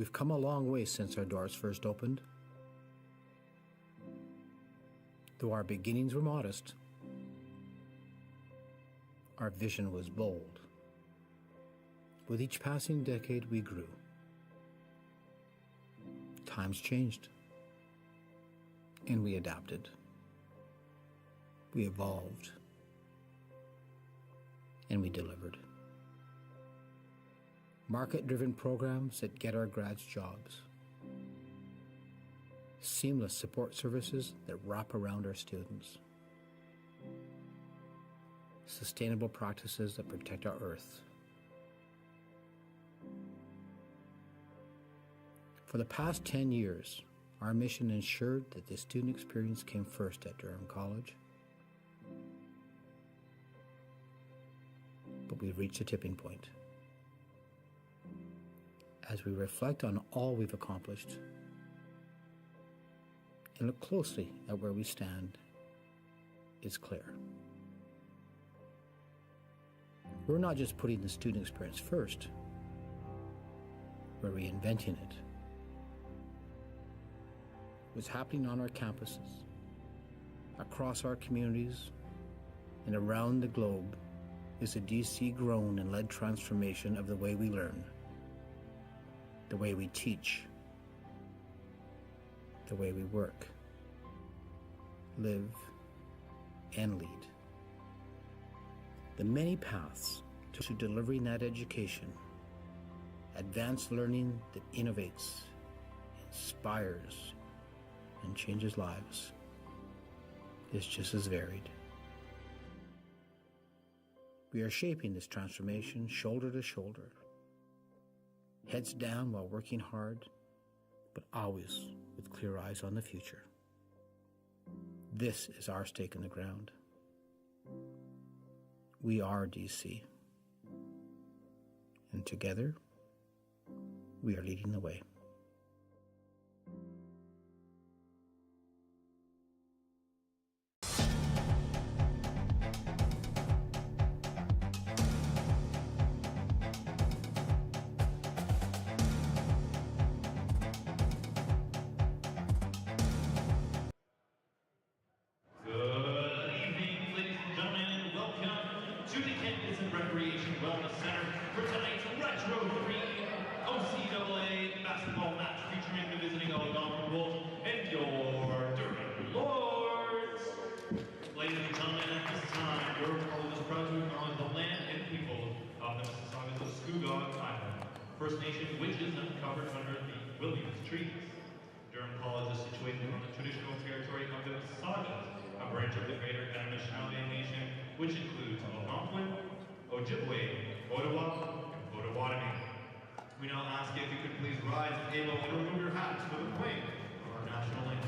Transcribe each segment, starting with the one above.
We've come a long way since our doors first opened. Though our beginnings were modest, our vision was bold. With each passing decade, we grew. Times changed, and we adapted. We evolved, and we delivered. Market-driven programs that get our grads jobs. Seamless support services that wrap around our students. Sustainable practices that protect our earth. For the past 10 years, our mission ensured that the student experience came first at Durham College. But we've reached a tipping point. As we reflect on all we've accomplished and look closely at where we stand, it's clear. We're not just putting the student experience first, we're reinventing it. What's happening on our campuses, across our communities, and around the globe is a DC-grown and led transformation of the way we learn, the way we teach, the way we work, live, and lead. The many paths to delivering that education, advanced learning that innovates, inspires, and changes lives is just as varied. We are shaping this transformation shoulder to shoulder, heads down while working hard, but always with clear eyes on the future. This is our stake in the ground. We are DC, and together, we are leading the way. Wellness Center for tonight's Retro 3 OCAA basketball match featuring the visiting Algonquin Wolves and your Durham Lords. Ladies and gentlemen, at this time, Durham College is proud to acknowledge the land and people of the Mississaugas of Scugog Island, First Nation witches uncovered under the Williams trees. Durham College is situated on the traditional territory of the Mississaugas, a branch of the Greater Anishinaabe Nation, which includes Algonquin, Ojibwe, Ottawa, and Potawatomi. We now ask if you could please rise and able and remove your hats for the playing of our national anthem.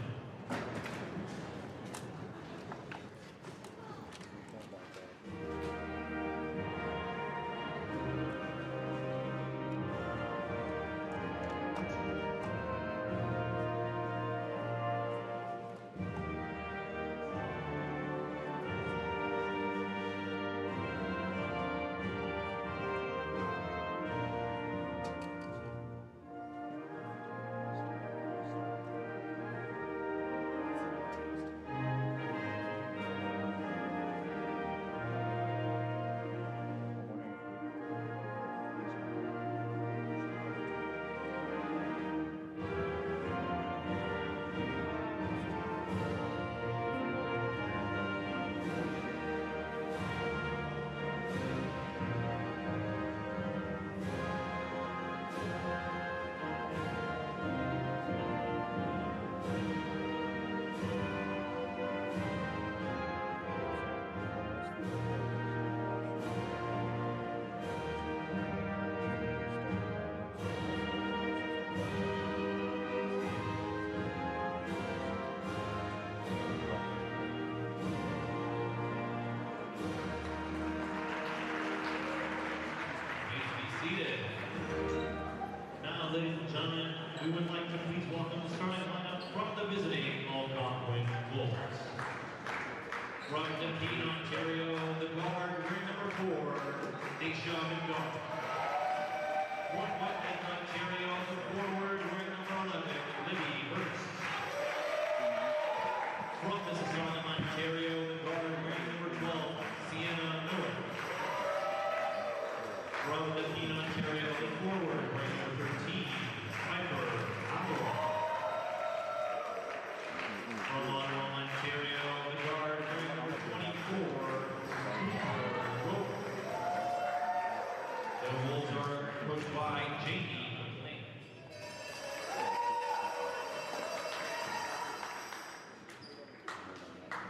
Now, ladies and gentlemen, we would like to please welcome the starting lineup from the visiting Algonquin Wolves. From Dunedin, Ontario, the guard, ring number 4, Daisha McDonald. Ontario, forward, wearing number 11, Libby Hurst. From Mississauga, Ontario, the guard wearing number 12, Sienna Miller. From Nepean, Ontario, the forward wearing number 13, Piper Apple. From Ottawa, Ontario, the guard wearing number 24, Cooper. The Wolves are coached by Jamie McLean.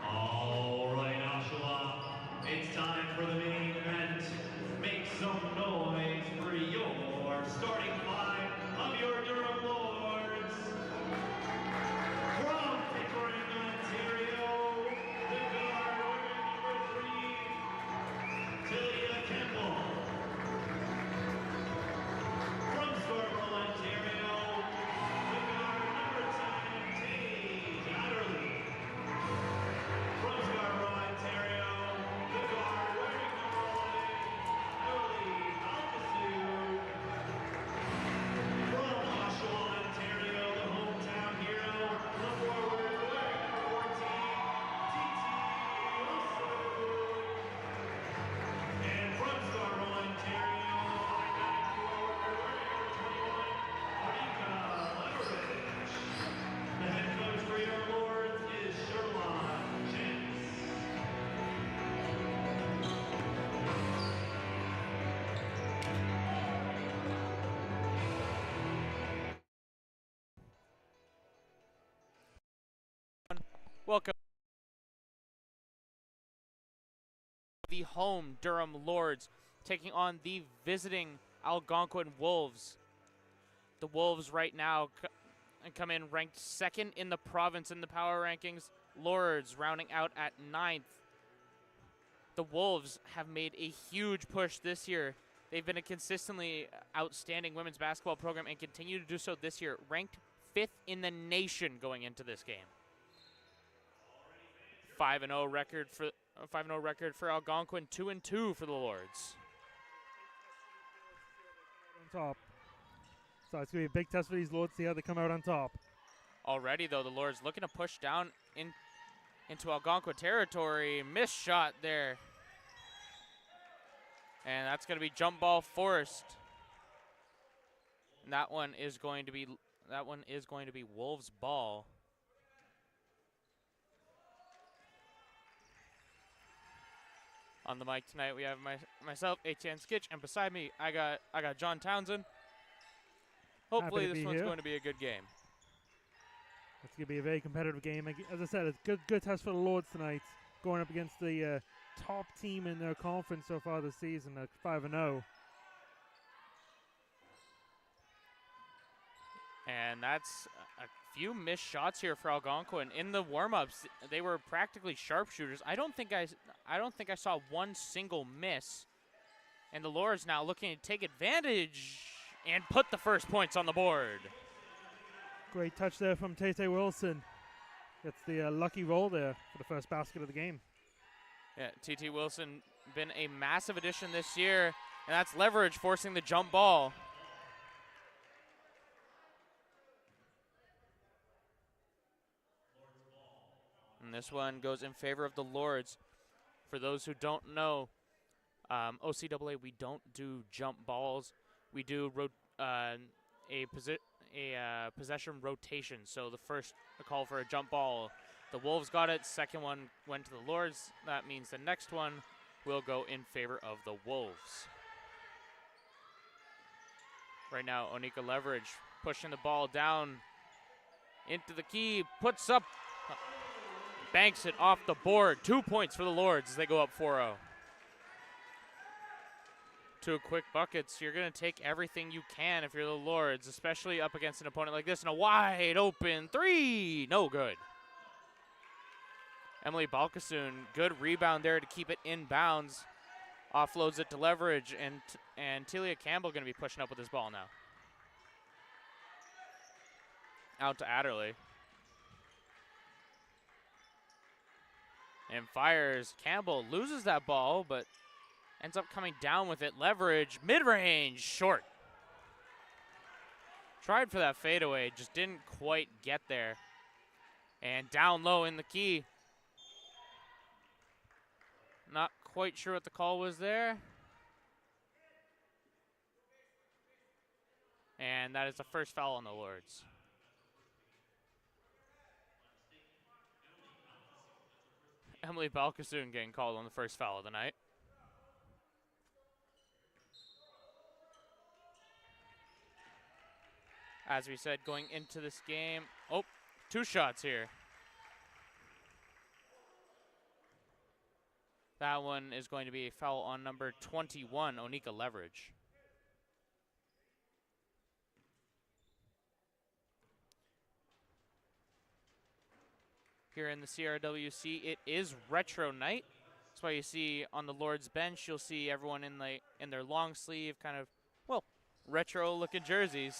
All right, Oshawa, it's time for the main event. Make some noise for your starting five of your Durham Lords. From Pickering, Ontario, the guard wearing number 3, Tilia Campbell. From Scarborough, Ontario, the guard number 10, Tage Adderley. From Scarborough, Ontario, the guard wearing number 11, Algonquin. From Oshawa, Ontario, the hometown hero, the forward wearing number 14, TT Wilson. And from Scarborough, Ontario, the 5'9" forward wearing number 21, Monica Leveridge. The head coach for your Lords is Sherlock Chance. Welcome the home Durham Lords taking on the visiting Algonquin Wolves. The Wolves right now come in ranked second in the province in the power rankings. Lords rounding out at 9th. The Wolves have made a huge push this year. They've been a consistently outstanding women's basketball program and continue to do so this year, ranked 5th in the nation going into this game. 5-0 record for Algonquin, 2-2 for the Lords. On top. So it's going to be a big test for these Lords, see how they come out on top. Already, though, the Lords looking to push down into Algonquin territory. Missed shot there. And that's going to be jump ball forced. And that one is going to be Wolves ball. On the mic tonight, we have myself, Etienne Skitch, and beside me, I got John Townsend. Hopefully, this one's going to be a good game. It's going to be a very competitive game. As I said, it's good test for the Lords tonight, going up against the top team in their conference so far this season at 5-0. And that's a few missed shots here for Algonquin. In the warm-ups, they were practically sharpshooters. I don't think I saw one single miss. And the Lords now looking to take advantage and put the first points on the board. Great touch there from Tate Wilson. Gets the lucky roll there for the first basket of the game. Yeah, TT Wilson been a massive addition this year, and that's Leverage forcing the jump ball. And this one goes in favor of the Lords. For those who don't know, OCAA, we don't do jump balls. We do a possession rotation. So the first call for a jump ball, the Wolves got it. Second one went to the Lords. That means the next one will go in favor of the Wolves. Right now, Onika Leverage pushing the ball down into the key, puts up, banks it off the board. 2 points for the Lords as they go up 4-0. 2 quick buckets. You're going to take everything you can if you're the Lords, especially up against an opponent like this. And a wide open 3. No good. Emily Balkasoon, good rebound there to keep it in bounds. Offloads it to Leverage, and Tilia Campbell going to be pushing up with this ball now. Out to Adderley. And fires. Campbell loses that ball, but ends up coming down with it. Leverage, mid-range, short. Tried for that fadeaway, just didn't quite get there. And down low in the key. Not quite sure what the call was there. And that is the first foul on the Lords. Emily Balkasoon getting called on the first foul of the night. As we said, going into this game, oh, 2 shots here. That one is going to be a foul on number 21, Onika Leverage. Here in the CRWC, it is retro night. That's why you see on the Lord's bench, you'll see everyone in their long sleeve, kind of, well, retro looking jerseys.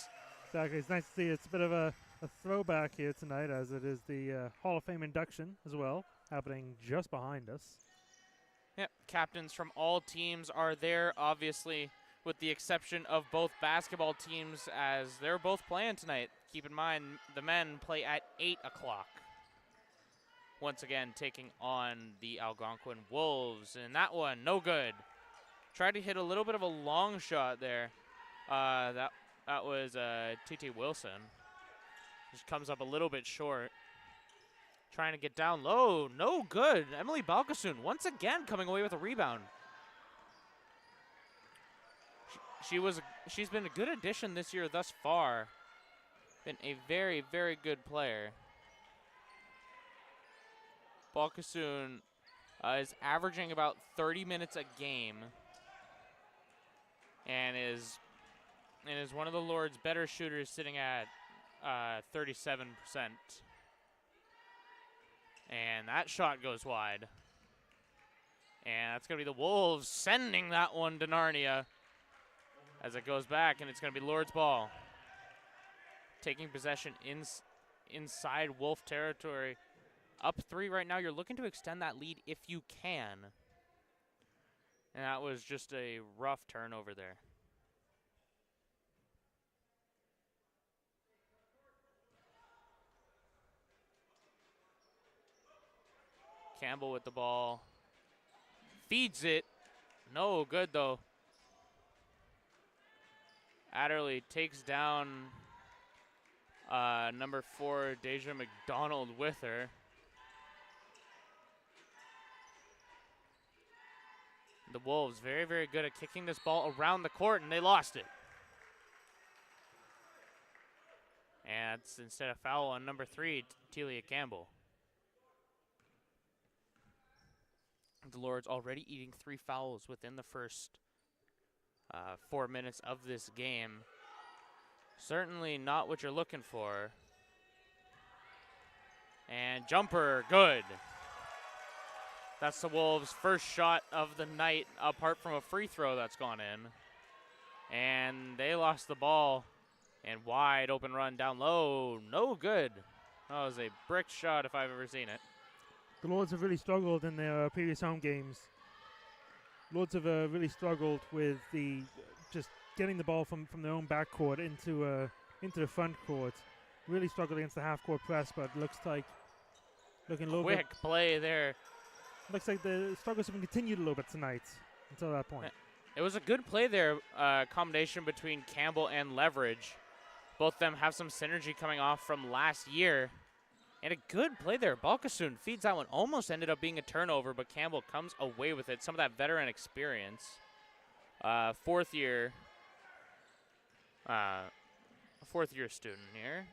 Exactly. It's nice to see. It's a bit of a throwback here tonight, as it is the Hall of Fame induction as well, happening just behind us. Yep, captains from all teams are there, obviously, with the exception of both basketball teams, as they're both playing tonight. Keep in mind, the men play at 8 o'clock. Once again, taking on the Algonquin Wolves, and that one, no good. Tried to hit a little bit of a long shot there. That was T.T. Wilson. Just comes up a little bit short. Trying to get down low, no good. Emily Balkasoon once again coming away with a rebound. She's been a good addition this year thus far. Been a very, very good player. Balkasoon is averaging about 30 minutes a game, and is one of the Lord's better shooters, sitting at 37%. And that shot goes wide. And that's going to be the Wolves sending that one to Narnia as it goes back, and it's going to be Lord's ball. Taking possession inside Wolf territory. Up 3 right now. You're looking to extend that lead if you can. And that was just a rough turnover there. Campbell with the ball. Feeds it. No good, though. Adderley takes down number 4, Deja McDonald, with her. The Wolves very, very good at kicking this ball around the court, and they lost it. And it's instead a foul on number 3, Telia Campbell. The Lords already eating 3 fouls within the first 4 minutes of this game. Certainly not what you're looking for. And jumper, good. That's the Wolves' first shot of the night, apart from a free throw that's gone in. And they lost the ball. And wide open run down low, no good. That was a brick shot if I've ever seen it. The Lords have really struggled in their previous home games. Lords have really struggled with just getting the ball from their own backcourt into the front court. Really struggled against the half-court press, but looks like looking a little bit. Quick play there. Looks like the struggles have been continued a little bit tonight until that point. It was a good play there, combination between Campbell and Leverage. Both of them have some synergy coming off from last year. And a good play there. Balkasoon feeds that one. Almost ended up being a turnover, but Campbell comes away with it. Some of that veteran experience. Fourth year student here.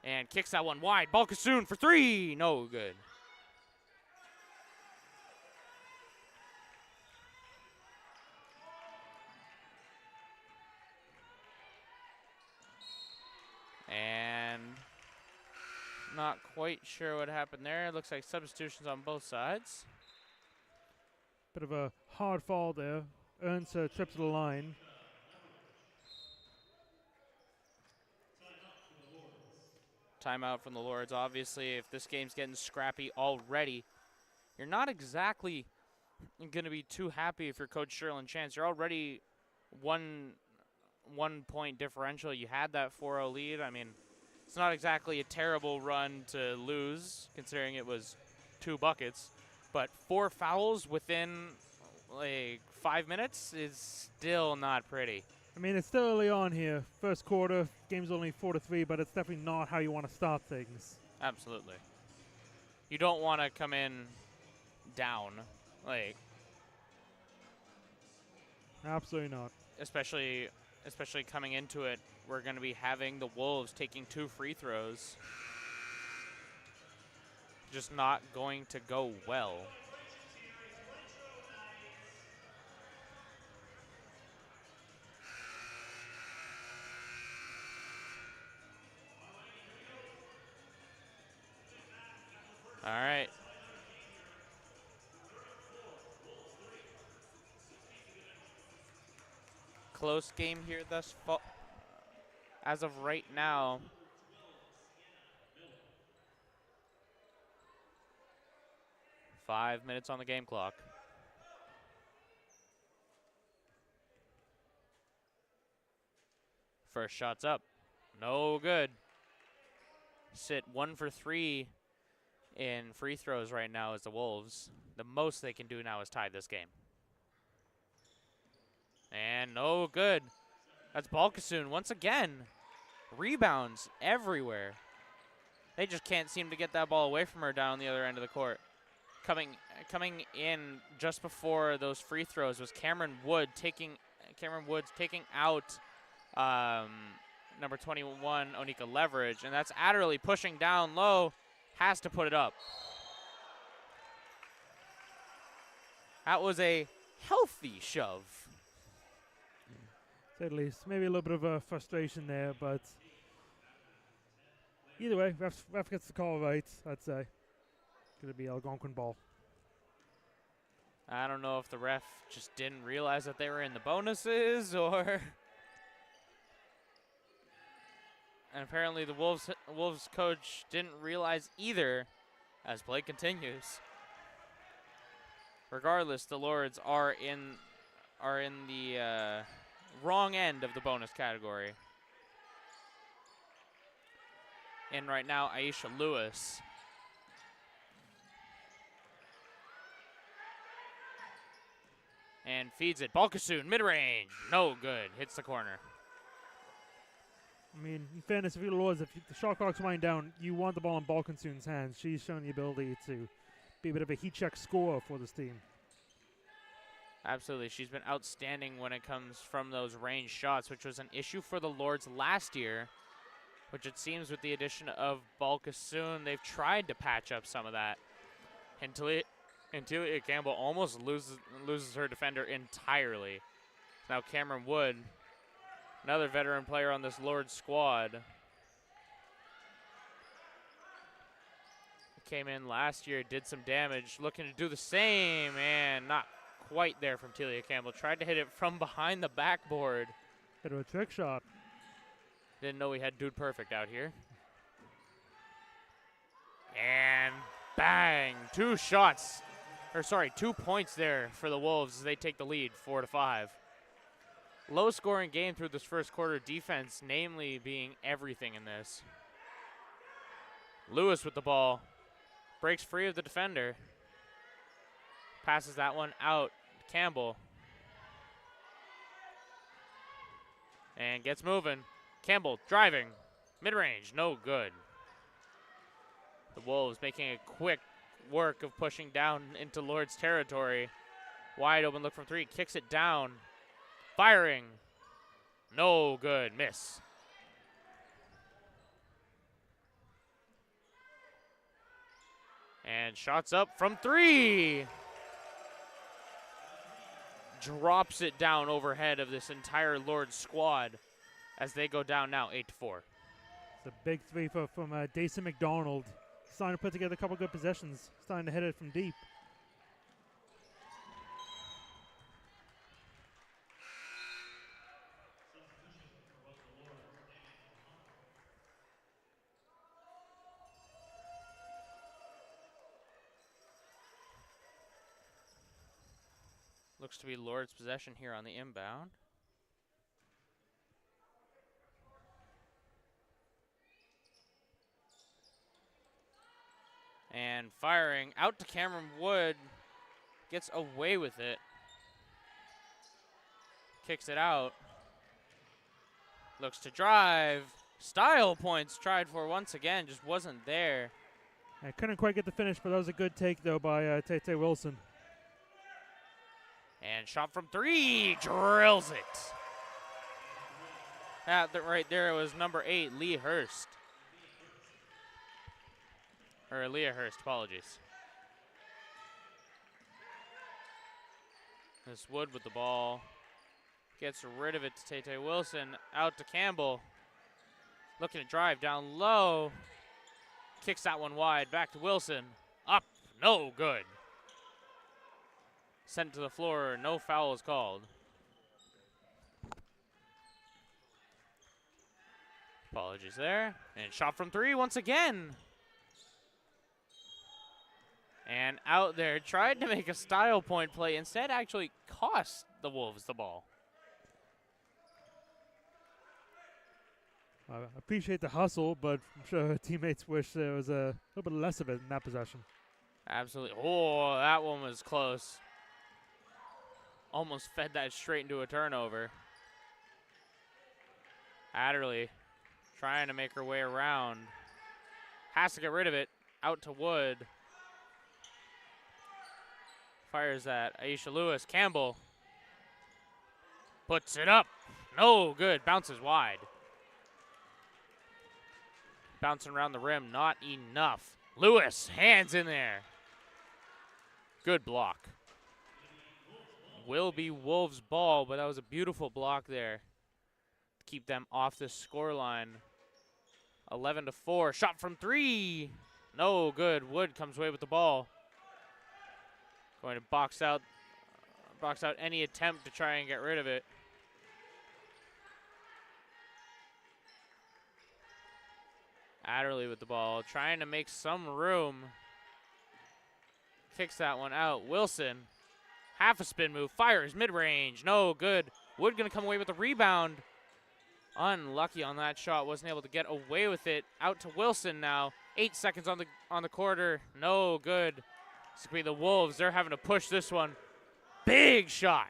And kicks that one wide. Balkasoon for 3. No good. And not quite sure what happened there. Looks like substitutions on both sides. Bit of a hard fall there. Earns a trip to the line. Timeout from the Lords. Obviously, if this game's getting scrappy already, you're not exactly going to be too happy if you're Coach Sherlyn Chance. You're already one point differential. You had that 4-0 lead. I mean, it's not exactly a terrible run to lose, considering it was 2 buckets. But 4 fouls within like 5 minutes is still not pretty. I mean, it's still early on here. First quarter, game's only 4-3, but it's definitely not how you want to start things. Absolutely. You don't want to come in down, like, Absolutely not. especially coming into it. We're going to be having the Wolves taking 2 free throws. Just not going to go well. All right. Close game here thus far. As of right now. Five minutes on the game clock. First shot's up. No good. Sit 1 for 3 in free throws right now as the Wolves. The most they can do now is tie this game. And no good. That's Balkasoon once again. Rebounds everywhere. They just can't seem to get that ball away from her down the other end of the court. Coming in just before those free throws was Cameron Woods taking out number 21, Onika Leverage, and that's Adderley pushing down low, has to put it up. That was a healthy shove. At least. Maybe a little bit of a frustration there, but either way, ref gets the call right, I'd say. Going to be Algonquin ball. I don't know if the ref just didn't realize that they were in the bonuses, or... And apparently the Wolves coach didn't realize either as play continues. Regardless, the Lords are in the wrong end of the bonus category. And right now, Aisha Lewis. And feeds it. Balkasoon, mid-range. No good. Hits the corner. I mean, in fairness, if you're the Lords, if the shot clock's winding down, you want the ball in Balkasoon's hands. She's shown the ability to be a bit of a heat check scorer for this team. Absolutely. She's been outstanding when it comes from those range shots, which was an issue for the Lords last year, which it seems with the addition of Balkasoon, they've tried to patch up some of that. Until Campbell almost loses her defender entirely. Now Cameron Wood, another veteran player on this Lords squad. Came in last year, did some damage, looking to do the same, and not quite there from Telia Campbell. Tried to hit it from behind the backboard. Bit of a trick shot. Didn't know we had Dude Perfect out here. And bang, 2 points there for the Wolves as they take the lead, 4-5. Low scoring game through this first quarter, defense namely being everything in this. Lewis with the ball, breaks free of the defender. Passes that one out to Campbell. And gets moving. Campbell driving. Mid-range, no good. The Wolves making a quick work of pushing down into Lord's territory. Wide open look from 3, kicks it down. Firing. No good, miss. And shots up from 3. Drops it down overhead of this entire Lords squad as they go down now 8-4. It's a big 3 from Dason McDonald. Starting to put together a couple good possessions. Starting to hit it from deep. Looks to be Lord's possession here on the inbound. And firing out to Cameron Wood. Gets away with it. Kicks it out. Looks to drive. Style points tried for once again. Just wasn't there. I couldn't quite get the finish, but that was a good take, though, by Tay Wilson. And shot from 3. Drills it. That right there was number 8, Lee Hurst. Or Leah Hurst, apologies. This Wood with the ball. Gets rid of it to Tay Wilson. Out to Campbell. Looking to drive down low. Kicks that one wide. Back to Wilson. Up. No good. Sent to the floor. No foul is called. Apologies there. And shot from 3 once again. And out there, tried to make a style point play. Instead, actually cost the Wolves the ball. I appreciate the hustle, but I'm sure her teammates wish there was a little bit less of it in that possession. Absolutely. Oh, that one was close. Almost fed that straight into a turnover. Adderley trying to make her way around. Has to get rid of it. Out to Wood. Fires at Aisha Lewis. Campbell puts it up. No good. Bounces wide. Bouncing around the rim. Not enough. Lewis, hands in there. Good block. Will be Wolves' ball, but that was a beautiful block there to keep them off the scoreline. 11-4. Shot from 3. No good. Wood comes away with the ball. Going to box out any attempt to try and get rid of it. Adderley with the ball, trying to make some room. Kicks that one out. Wilson, half a spin move, fires mid-range, no good. Wood gonna come away with the rebound. Unlucky on that shot, wasn't able to get away with it. Out to Wilson now. 8 seconds on the quarter, no good. It's gonna be the Wolves. They're having to push this one. Big shot.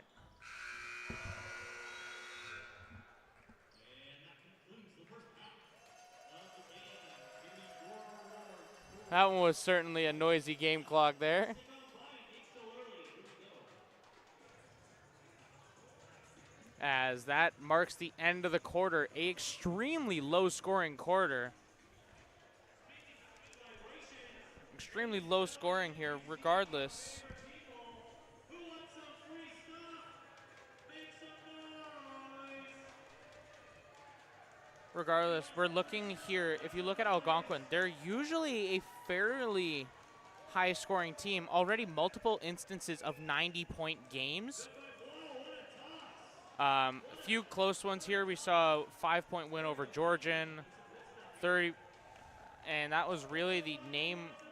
That one was certainly a noisy game clock there. As that marks the end of the quarter, an extremely low-scoring quarter. Extremely low scoring here, regardless. Regardless, we're looking here. If you look at Algonquin, they're usually a fairly high-scoring team. Already multiple instances of 90-point games. A few close ones here. We saw a 5-point win over Georgian, 30, and that was really the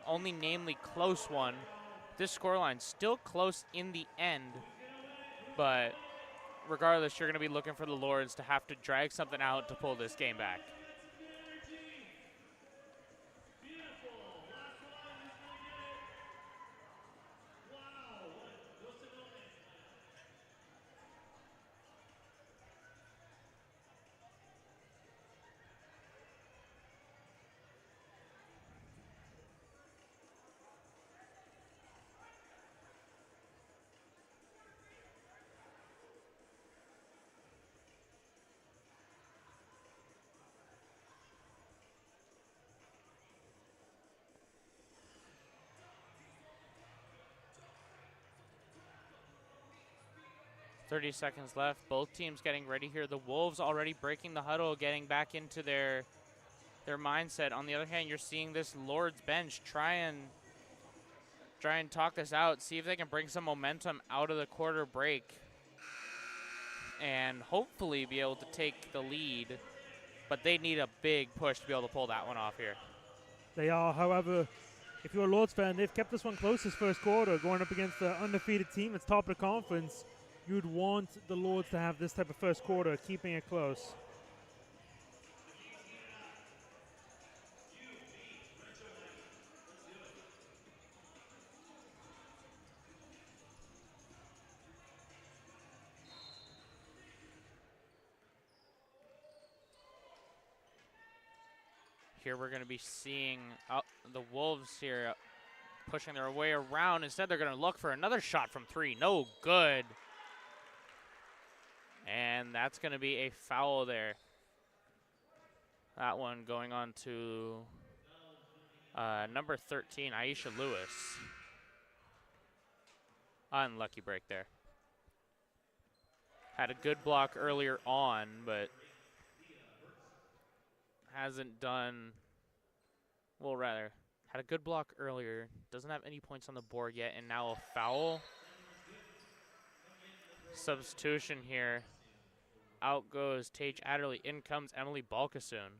only namely close one. This scoreline still close in the end, but regardless, you're going to be looking for the Lords to have to drag something out to pull this game back. .30 seconds left. Both teams getting ready here. The Wolves already breaking the huddle, getting back into their mindset. On the other hand, you're seeing this Lords bench try and talk this out, see if they can bring some momentum out of the quarter break and hopefully be able to take the lead. But they need a big push to be able to pull that one off here. They are, however, if you're a Lords fan, they've kept this one close this first quarter, going up against the undefeated team that's top of the conference. You'd want the Lords to have this type of first quarter, keeping it close. here we're going to be seeing the Wolves here pushing their way around. Instead, they're going to look for another shot from 3. No good. And that's going to be a foul there. That one going on to number 13, Aisha Lewis. Unlucky break there. Had a good block earlier on, but hasn't done, well, rather, had a good block earlier, doesn't have any points on the board yet, and now a foul. Substitution here. Out goes Tage Adderley. In comes Emily Balkasoon.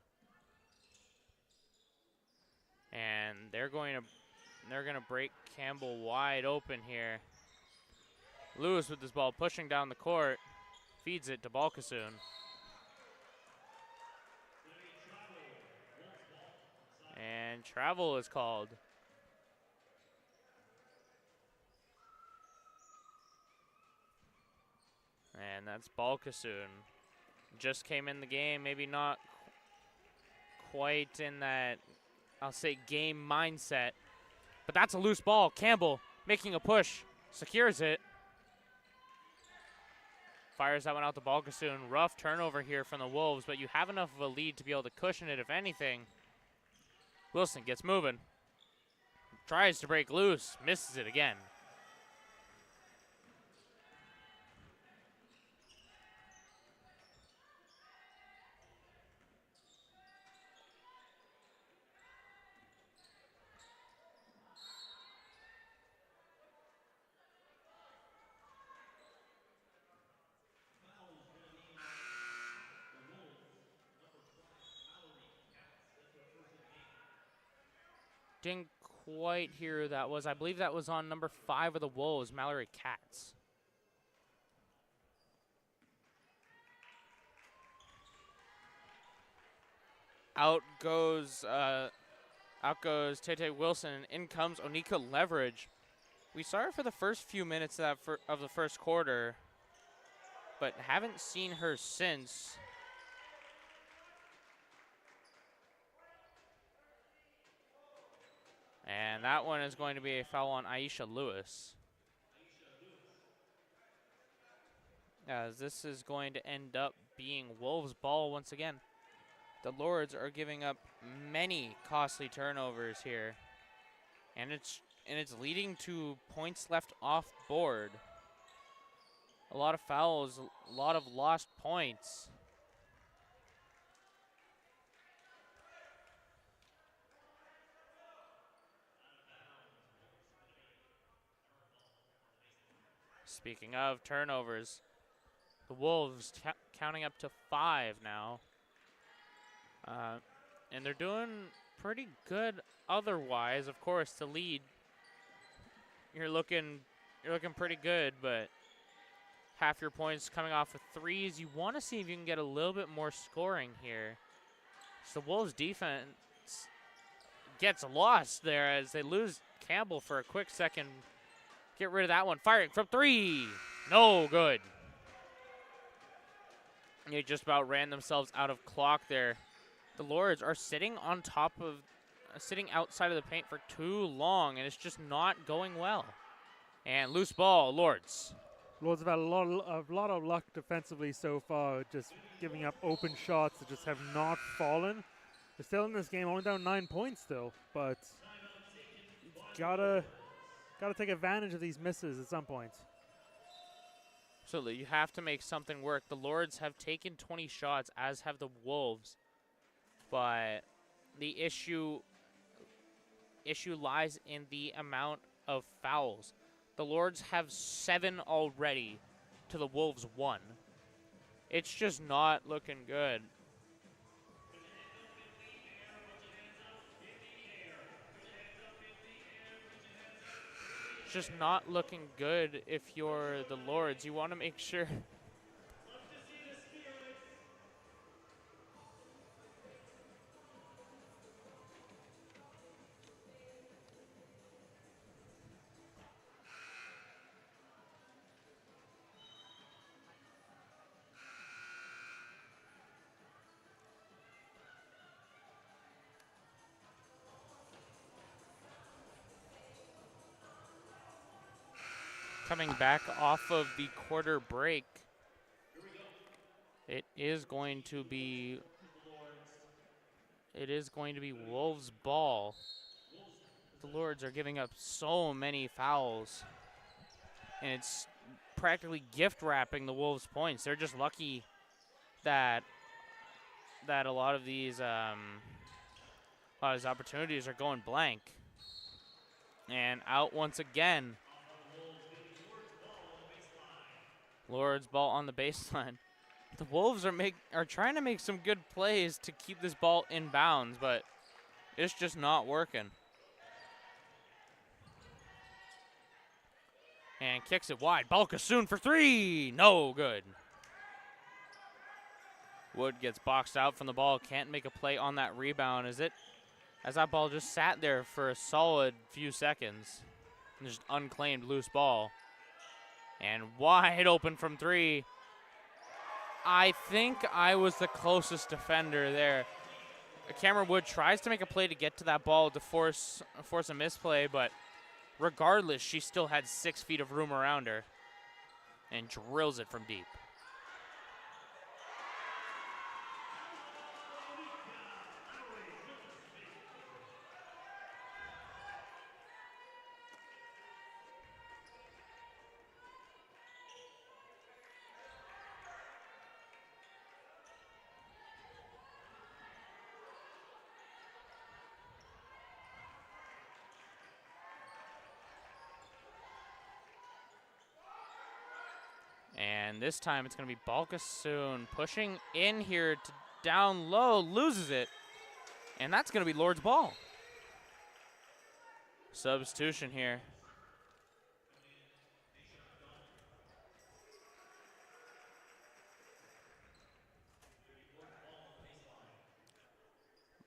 And they're going to break Campbell wide open here. Lewis with this ball pushing down the court. Feeds it to Balkasoon. And travel is called. And that's Balkasoon. Just came in the game, maybe not quite in that, I'll say, game mindset. But that's a loose ball. Campbell making a push, secures it. Fires that one out to Balkasoon. Rough turnover here from the Wolves, but you have enough of a lead to be able to cushion it if anything. Wilson gets moving. Tries to break loose, misses it again. Didn't quite hear who that was. I believe that was on number 5 of the Wolves, Mallory Katz. Out goes Tete Wilson, and in comes Onika Leverage. We saw her for the first few minutes of the first quarter, but haven't seen her since. And that one is going to be a foul on Aisha Lewis. As this is going to end up being Wolves' ball once again. The Lords are giving up many costly turnovers here. And it's leading to points left off board. A lot of fouls, a lot of lost points. Speaking of turnovers, the Wolves counting up to 5 now. And they're doing pretty good otherwise. Of course, to lead, you're looking pretty good, but half your points coming off of threes. You want to see if you can get a little bit more scoring here. So the Wolves defense gets lost there as they lose Campbell for a quick second. Get rid of that one. Firing from 3. No good. They just about ran themselves out of clock there. The Lords are sitting on top of, sitting outside of the paint for too long, and it's just not going well. And loose ball, Lords. Lords have had a lot of luck defensively so far, just giving up open shots that just have not fallen. They're still in this game, only down 9 points still, but gotta take advantage of these misses at some point. Absolutely, you have to make something work. The Lords have taken 20 shots, as have the Wolves, but the issue lies in the amount of fouls. The Lords have 7 already to the Wolves 1. It's just not looking good. Just not looking good if you're the Lords. You want to make sure. Coming back off of the quarter break, it is going to be Wolves ball. The Lords are giving up so many fouls, and it's practically gift wrapping the Wolves points. They're just lucky that a lot of these opportunities are going blank. And out once again. Lords ball on the baseline. The Wolves are trying to make some good plays to keep this ball in bounds, but it's just not working. And kicks it wide. Balkasoon for three. No good. Wood gets boxed out from the ball. Can't make a play on that rebound. As that ball just sat there for a solid few seconds. And just unclaimed loose ball. And wide open from three. I think I was the closest defender there. Cameron Wood tries to make a play to get to that ball to force a misplay, but regardless, she still had 6 feet of room around her and drills it from deep. And this time it's going to be Balkasoon pushing in here to down low, loses it. And that's going to be Lord's ball. Substitution here.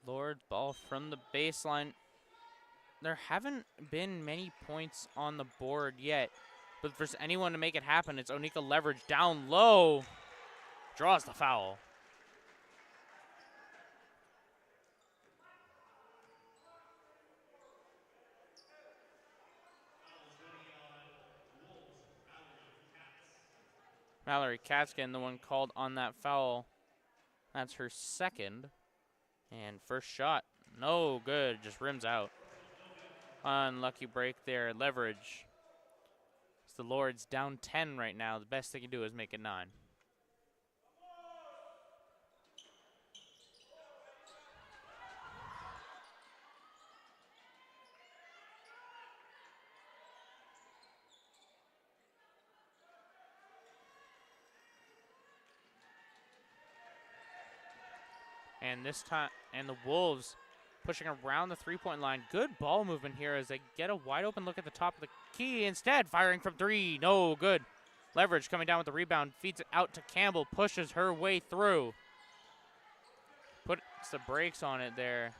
Lord's ball from the baseline. There haven't been many points on the board yet. But for anyone to make it happen, it's Onika Leverage down low. Draws the foul. Mallory Katzkin, the one called on that foul. That's her second. And first shot, no good, just rims out. Unlucky break there, Leverage. The Lords down 10 right now. The best they can do is make it 9. And this time, and the Wolves pushing around the three-point line. Good ball movement here as they get a wide open look at the top of the key. Instead, firing from three. No good. Leverage coming down with the rebound. Feeds it out to Campbell. Pushes her way through. Puts the brakes on it there.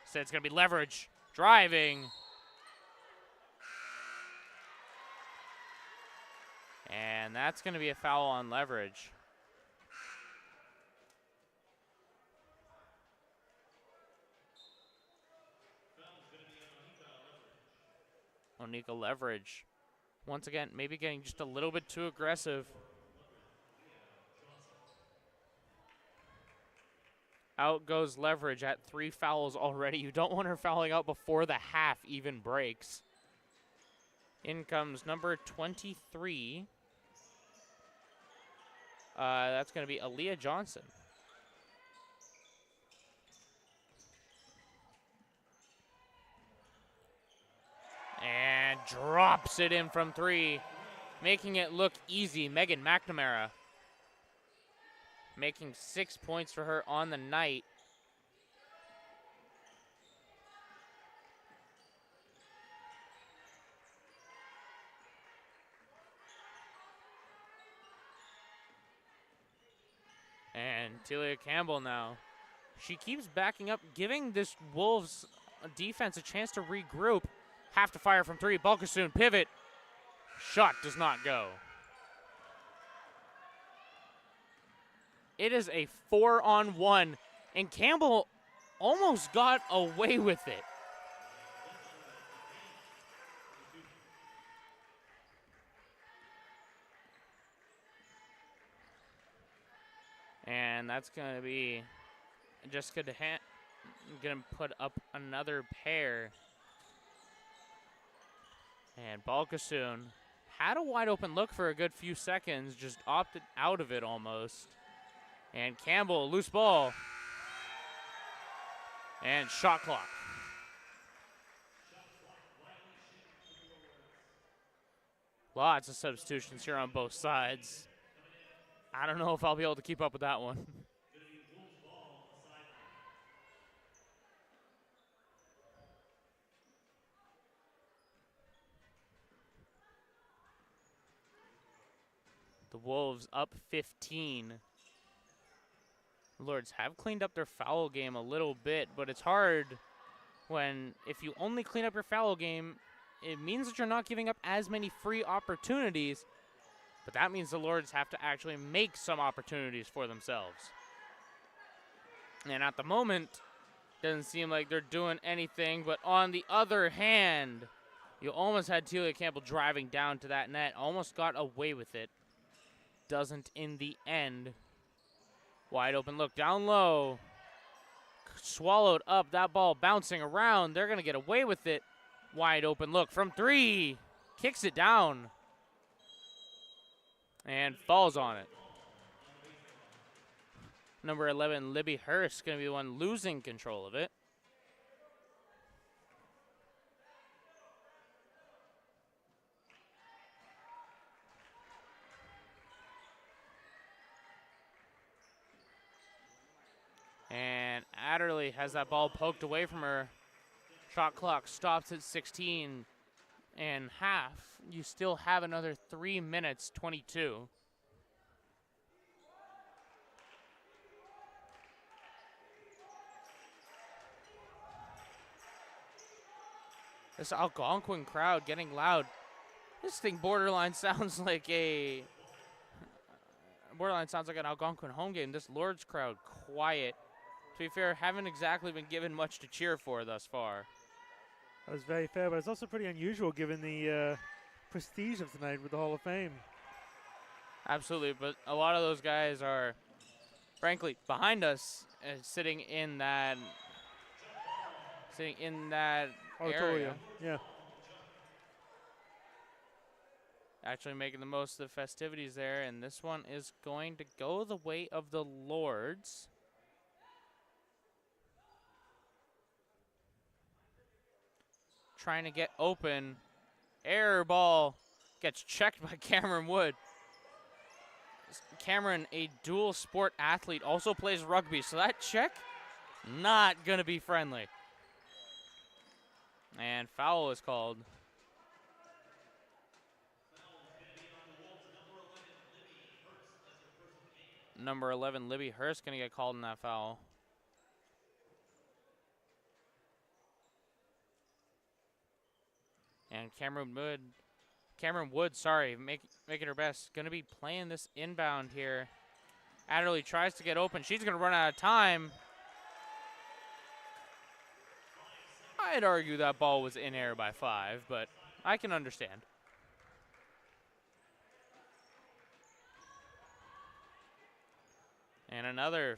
So it's going to be Leverage driving. And that's going to be a foul on Leverage. Onika Leverage, once again, maybe getting just a little bit too aggressive. Out goes Leverage at 3 fouls already. You don't want her fouling out before the half even breaks. In comes number 23. That's going to be Aaliyah Johnson. And drops it in from 3, making it look easy. Megan McNamara making 6 points for her on the night. And Telia Campbell now. She keeps backing up, giving this Wolves defense a chance to regroup. Have to fire from 3. Balkasoon pivot. Shot does not go. It is a 4-on-1, and Campbell almost got away with it. And that's going to be just going to put up another pair. And Balkasoon had a wide open look for a good few seconds, just opted out of it almost. And Campbell, loose ball. And shot clock. Lots of substitutions here on both sides. I don't know if I'll be able to keep up with that one. The Wolves up 15. Lords have cleaned up their foul game a little bit, but it's hard when if you only clean up your foul game, it means that you're not giving up as many free opportunities, but that means the Lords have to actually make some opportunities for themselves. And at the moment, doesn't seem like they're doing anything, but on the other hand, you almost had Telia Campbell driving down to that net, almost got away with it. Doesn't in the end. Wide open look down low. Swallowed up, that ball bouncing around. They're going to get away with it. Wide open look from 3. Kicks it down. And falls on it. Number 11, Libby Hurst, going to be the one losing control of it. And Adderley has that ball poked away from her. Shot clock stops at 16 and half. You still have another 3 minutes, 22. This Algonquin crowd getting loud. This thing borderline sounds like an Algonquin home game. This Lord's crowd quiet. To be fair, haven't exactly been given much to cheer for thus far. That was very fair, but it's also pretty unusual given the prestige of tonight with the Hall of Fame. Absolutely, but a lot of those guys are, frankly, behind us, sitting in that area. Yeah. Actually making the most of the festivities there, and this one is going to go the way of the Lords. Trying to get open. Error ball gets checked by Cameron Wood. Cameron, a dual sport athlete, also plays rugby, so that check, not going to be friendly. And foul is called. Number 11, Libby Hurst, going to get called in that foul. And Cameron Wood, making her best. Going to be playing this inbound here. Adderley tries to get open. She's going to run out of time. I'd argue that ball was in air by 5, but I can understand. And another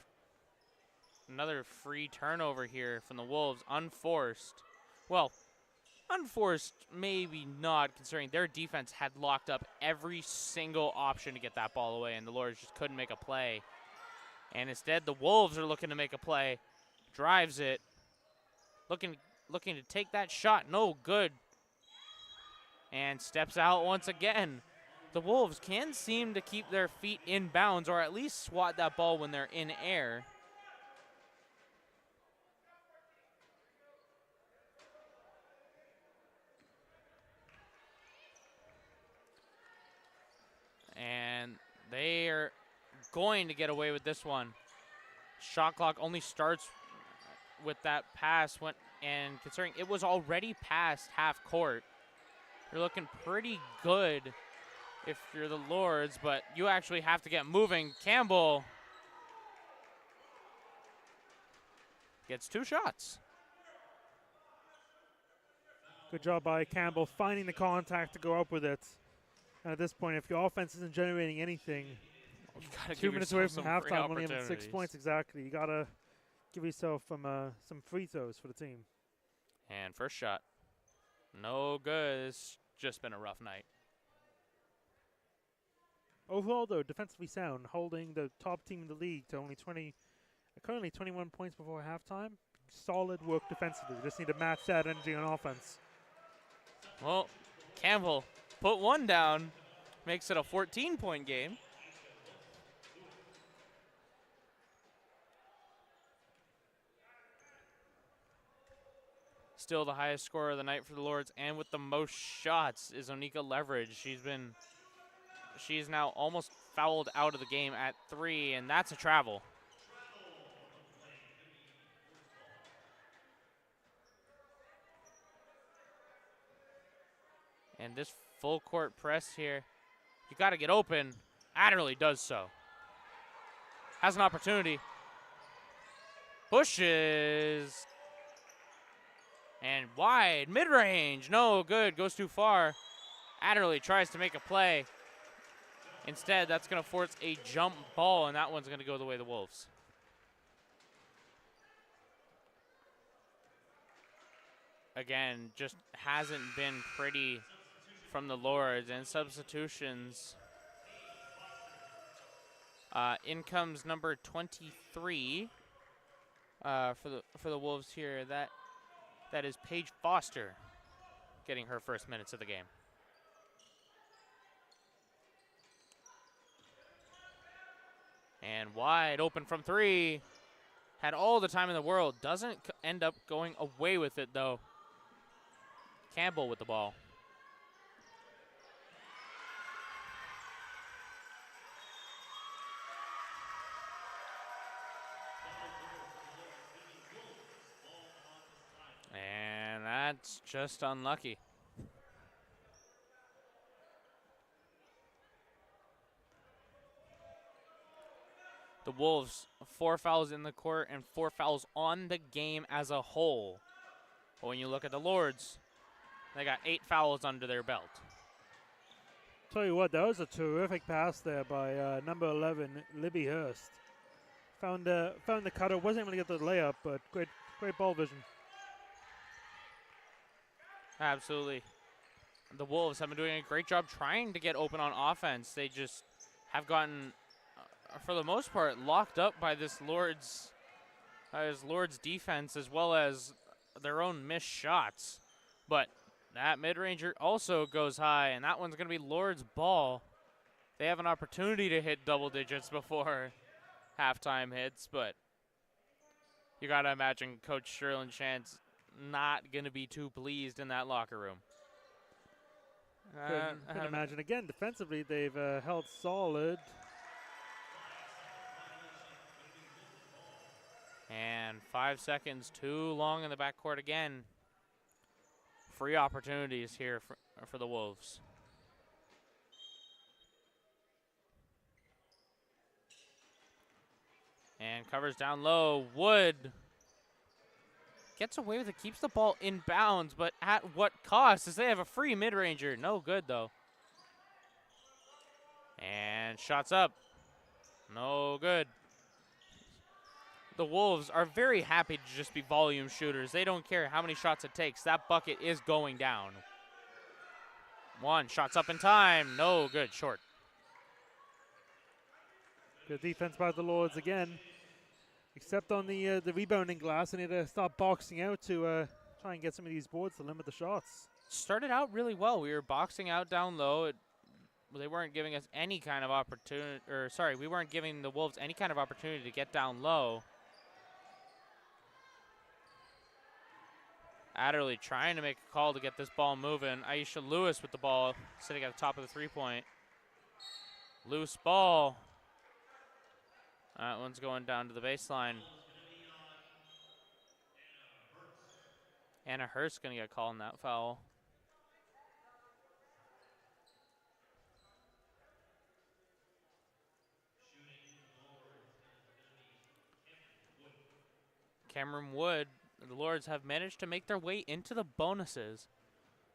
free turnover here from the Wolves, unforced. Well, unforced, maybe not, considering their defense had locked up every single option to get that ball away, and the Lords just couldn't make a play. And instead, the Wolves are looking to make a play. Drives it. Looking to take that shot. No good. And steps out once again. The Wolves can seem to keep their feet in bounds, or at least swat that ball when they're in air. And they are going to get away with this one. Shot clock only starts with that pass, and considering it was already past half court, you're looking pretty good if you're the Lords, but you actually have to get moving. Campbell gets 2 shots. Good job by Campbell finding the contact to go up with it. And at this point, if your offense isn't generating anything, You gotta 2 give minutes yourself away from some free halftime, only having 6 opportunities. points exactly. You gotta give yourself some free throws for the team. And first shot. No good. It's just been a rough night. Overall, though, defensively sound, holding the top team in the league to only currently 21 points before halftime. Solid work defensively. Just need to match that energy on offense. Well, Campbell put one down. Makes it a 14-point game. Still the highest scorer of the night for the Lords, and with the most shots is Onika Leverage. She's now almost fouled out of the game at 3, and that's a travel. And this full court press here, you got to get open. Adderley does so. Has an opportunity. Pushes. And wide, mid-range, no good, goes too far. Adderley tries to make a play. Instead, that's going to force a jump ball, and that one's going to go the way of the Wolves. Again, just hasn't been pretty from the Lords, and substitutions. In comes number 23 for the Wolves here. That is Paige Foster getting her first minutes of the game. And wide open from 3. Had all the time in the world. Doesn't end up going away with it, though. Campbell with the ball. And that's just unlucky. The Wolves, 4 fouls in the court and 4 fouls on the game as a whole. But when you look at the Lords, they got 8 fouls under their belt. Tell you what, that was a terrific pass there by number 11, Libby Hurst. Found the cutter, wasn't able to get the layup, but great ball vision. Absolutely. The Wolves have been doing a great job trying to get open on offense. They just have gotten, for the most part, locked up by this Lords defense, as well as their own missed shots. But that mid-ranger also goes high, and that one's going to be Lords' ball. They have an opportunity to hit double digits before halftime hits, but you got to imagine Coach Sherlin Chance not going to be too pleased in that locker room. Couldn't imagine. Again, defensively, they've held solid. And 5 seconds too long in the backcourt again. Free opportunities here for the Wolves. And covers down low. Wood gets away with it, keeps the ball in bounds, but at what cost? As they have a free mid-ranger. No good, though. And shots up. No good. The Wolves are very happy to just be volume shooters. They don't care how many shots it takes. That bucket is going down. 1, shots up in time. No good, short. Good defense by the Lords again. Except on the rebounding glass, they need to start boxing out to try and get some of these boards to limit the shots. Started out really well. We were boxing out down low. They weren't giving us any kind of opportunity, we weren't giving the Wolves any kind of opportunity to get down low. Adderley trying to make a call to get this ball moving. Aisha Lewis with the ball, sitting at the top of the 3-point. Loose ball. That one's going down to the baseline. Anna Hurst going to get called in that foul. Cameron Wood, the Lords have managed to make their way into the bonuses.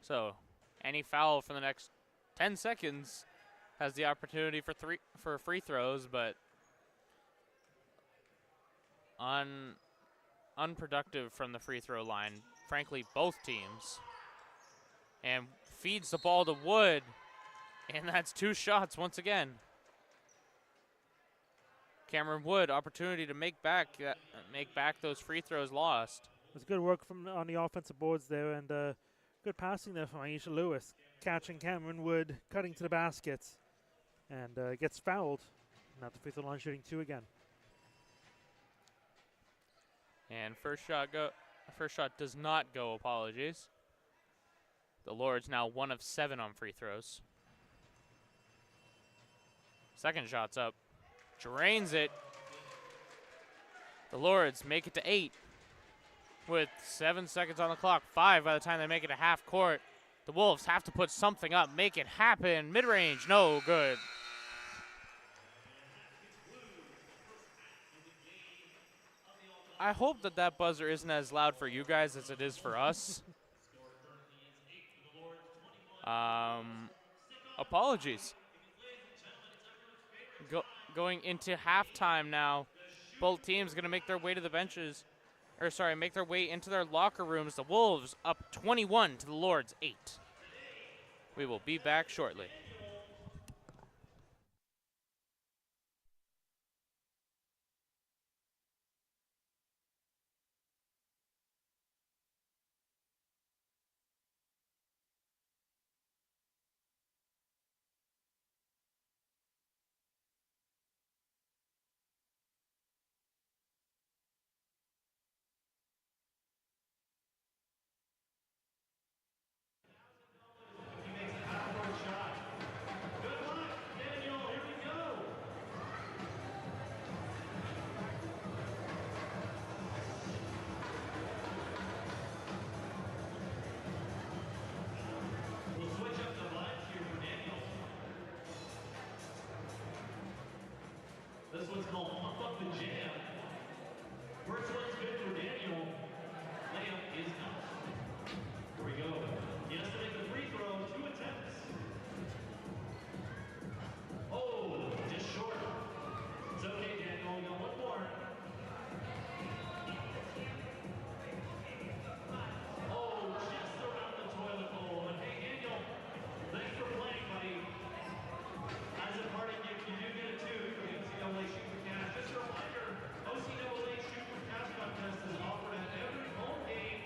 So any foul for the next 10 seconds has the opportunity for free throws, but unproductive from the free throw line. Frankly, both teams. And feeds the ball to Wood, and that's 2 shots once again. Cameron Wood, opportunity to make back those free throws lost. It was good work on the offensive boards there, and good passing there from Aisha Lewis, catching Cameron Wood, cutting to the basket, and gets fouled. Now at the free throw line, shooting 2 again. And first shot does not go. Apologies. The Lords now 1 of 7 on free throws. Second shot's up. Drains it. The Lords make it to 8 with 7 seconds on the clock. 5 by the time they make it to half court. The Wolves have to put something up, make it happen. Mid-range, no good. I hope that buzzer isn't as loud for you guys as it is for us. Apologies. Going into halftime now. Both teams going to make their way to the benches. Make their way into their locker rooms. The Wolves up 21 to the Lords 8. We will be back shortly. This one's called Pump Up the Jam. First one's good for Daniel. Layup is not. Here we go. He has to make the free throw, 2 attempts. Oh, just short. It's okay, Daniel. We got 1 more. Oh, just around the toilet bowl. But hey, Daniel, thanks for playing, buddy. As a parting gift, you do get a 2 for the OCAA Shoot for Cash. Just a reminder, OCAA Shoot for Cash contest is offered at every home game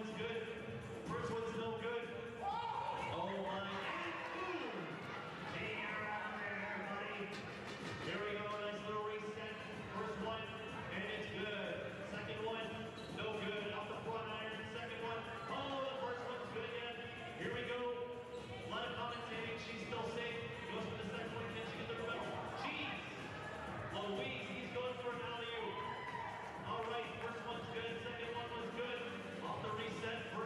one's good. First one's no good. Oh my. Hey, you're out there, buddy. Here we go, nice little reset. First one, and it's good. Second one, no good. Off the front iron. Second one, oh, the first one's good again. Here we go. A lot of commentating. She's still safe. Goes for the second one. Can she get the medal? Jeez. Louise, he's going for an alley-oop. All right, first one's good. Second one was good. Off the reset.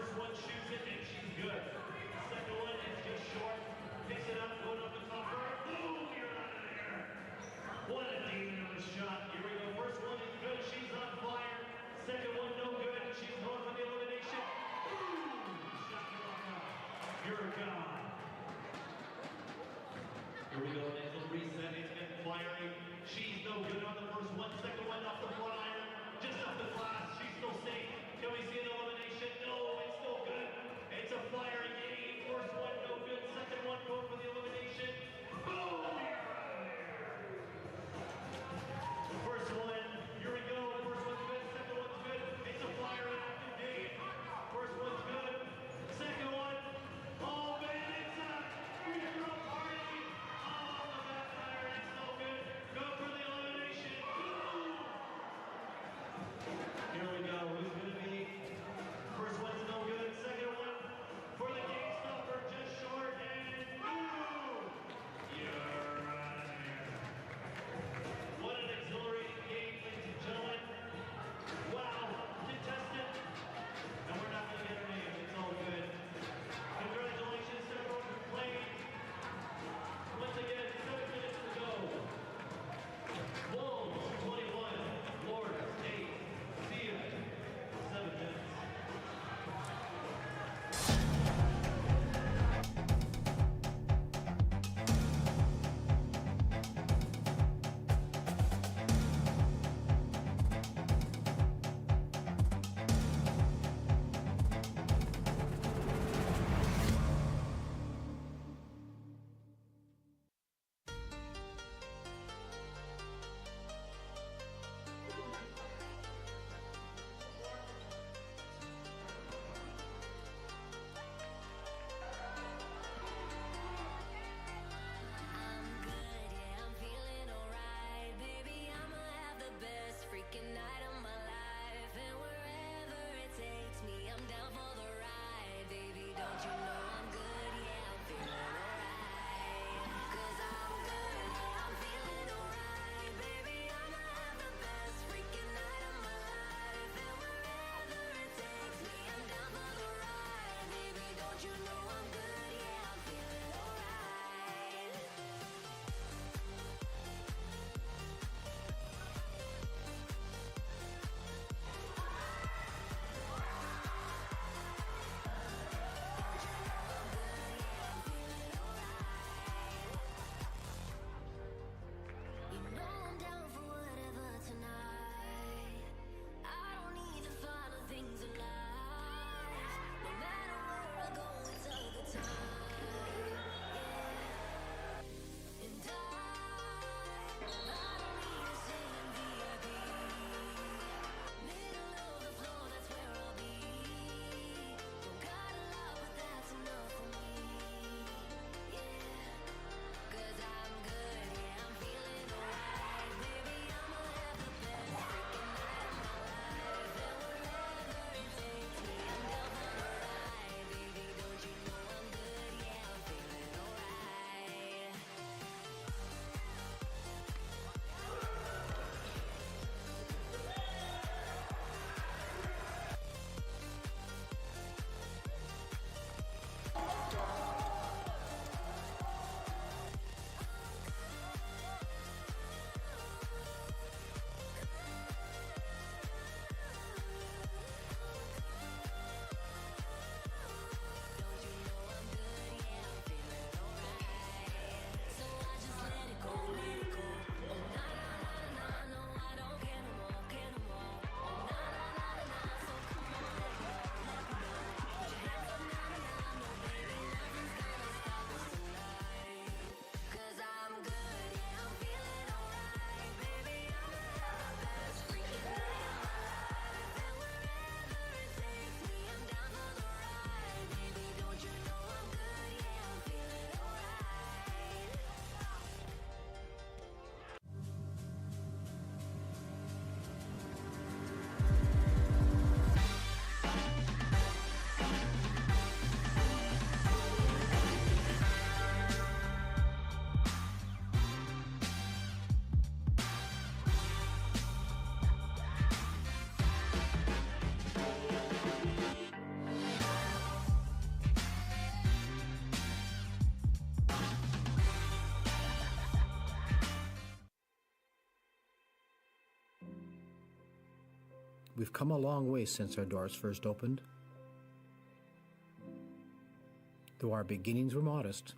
We've come a long way since our doors first opened. Though our beginnings were modest,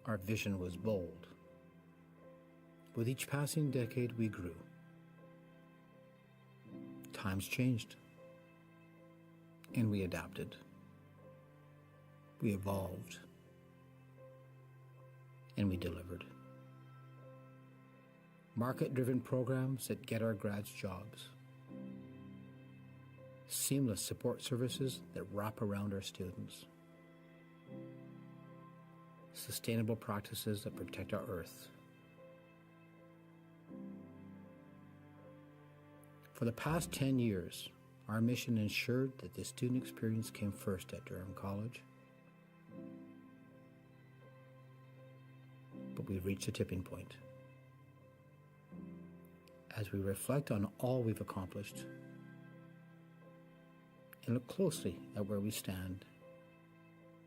our vision was bold. With each passing decade, we grew. Times changed, and we adapted. We evolved, and we delivered. Market-driven programs that get our grads jobs. Seamless support services that wrap around our students. Sustainable practices that protect our earth. For the past 10 years, our mission ensured that the student experience came first at Durham College. But we've reached a tipping point. As we reflect on all we've accomplished and look closely at where we stand,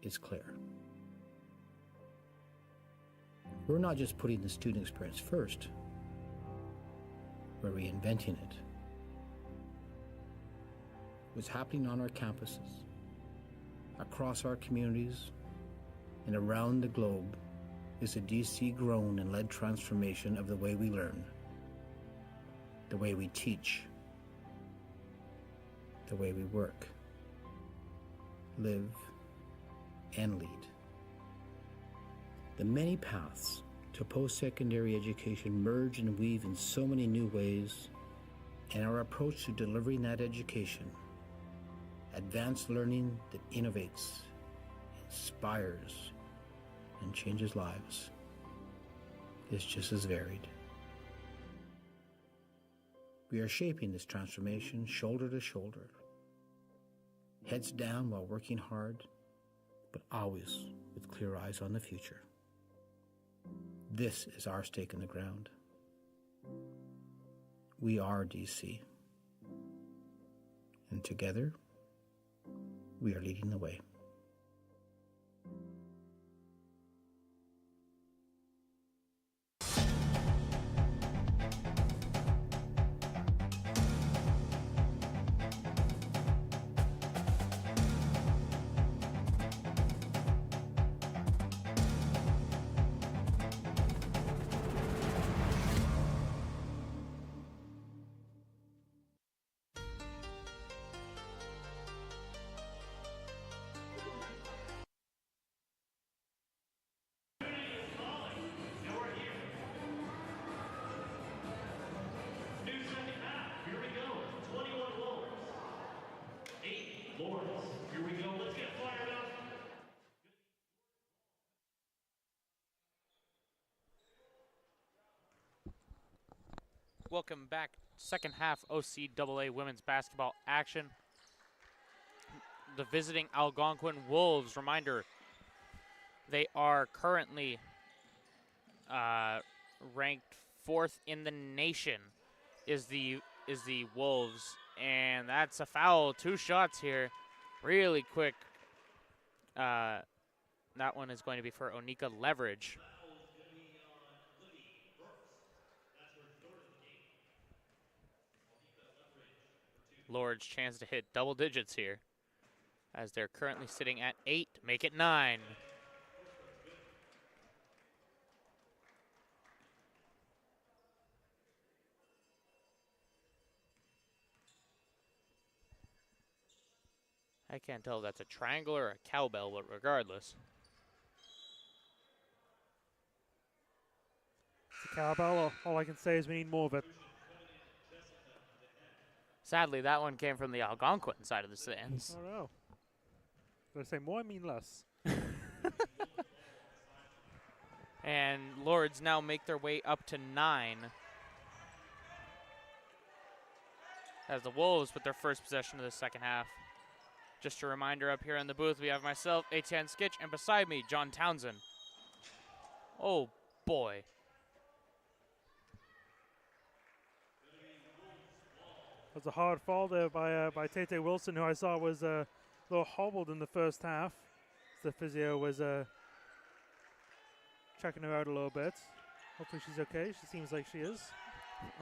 it's clear. We're not just putting the student experience first, we're reinventing it. What's happening on our campuses, across our communities, and around the globe is a DC-grown and led transformation of the way we learn, the way we teach, the way we work, live, and lead. The many paths to post-secondary education merge and weave in so many new ways, and our approach to delivering that education, advanced learning that innovates, inspires, and changes lives, is just as varied. We are shaping this transformation shoulder to shoulder, heads down while working hard, but always with clear eyes on the future. This is our stake in the ground. We are DC, and together, we are leading the way. Welcome back. Second half OCAA women's basketball action. The visiting Algonquin Wolves. Reminder, they are currently ranked 4th in the nation. Is the Wolves, and that's a foul. 2 shots here, really quick. That one is going to be for Onika Leverage. Lord's chance to hit double digits here, as they're currently sitting at 8, make it 9. I can't tell if that's a triangle or a cowbell, but regardless. It's a cowbell. All I can say is we need more of it. Sadly, that one came from the Algonquin side of the stands. Oh no. Did I say more? I mean less. And Lords now make their way up to 9. As the Wolves with their first possession of the second half. Just a reminder, up here in the booth, we have myself, Etienne Skitch, and beside me, John Townsend. Oh, boy. That's a hard fall there by Tate Wilson, who I saw was a little hobbled in the first half. The physio was checking her out a little bit. Hopefully she's okay. She seems like she is.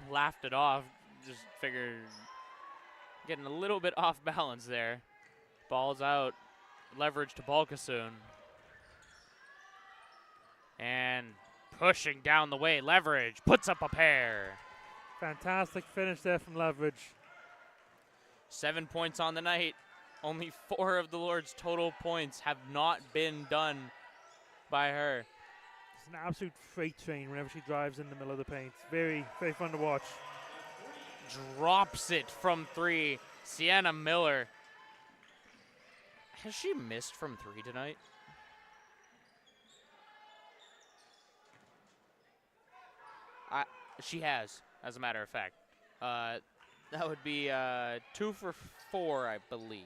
Laughed it off. just figured getting a little bit off balance there. Ball's out. Leverage to Balkasoon. And pushing down the way. Leverage puts up a pair. Fantastic finish there from Leverage. 7 points on the night. Only 4 of the Lord's total points have not been done by her. It's an absolute freight train whenever she drives in the middle of the paint. Very, very fun to watch. Drops it from 3. Sienna Miller. Has she missed from 3 tonight? She has, as a matter of fact. That would be 2 for 4, I believe.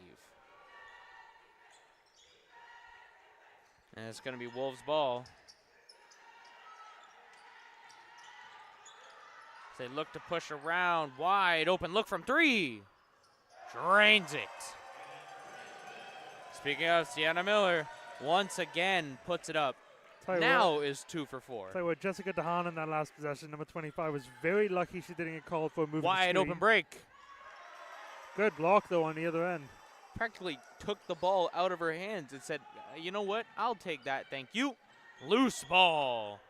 And it's going to be Wolves' ball. They look to push around. Wide open look from 3. Drains it. Speaking of, Sienna Miller once again puts it up. Now is 2 for 4. Tell you what, Jessica DeHaan in that last possession, number 25, was very lucky she didn't get called for a move. Wide open break. Good block, though, on the other end. Practically took the ball out of her hands and said, you know what? I'll take that, thank you. Loose ball.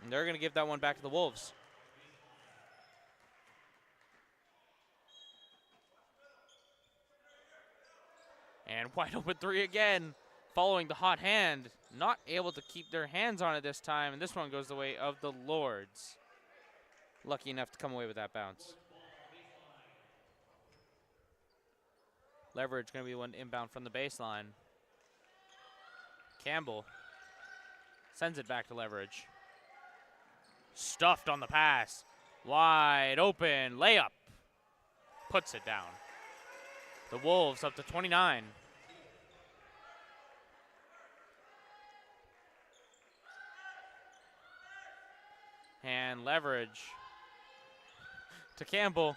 And they're going to give that one back to the Wolves. And wide open 3 again. Following the hot hand. Not able to keep their hands on it this time. And this one goes the way of the Lords. Lucky enough to come away with that bounce. Leverage going to be one inbound from the baseline. Campbell sends it back to Leverage. Stuffed on the pass. Wide open. Layup. Puts it down. The Wolves up to 29. And Leverage to Campbell.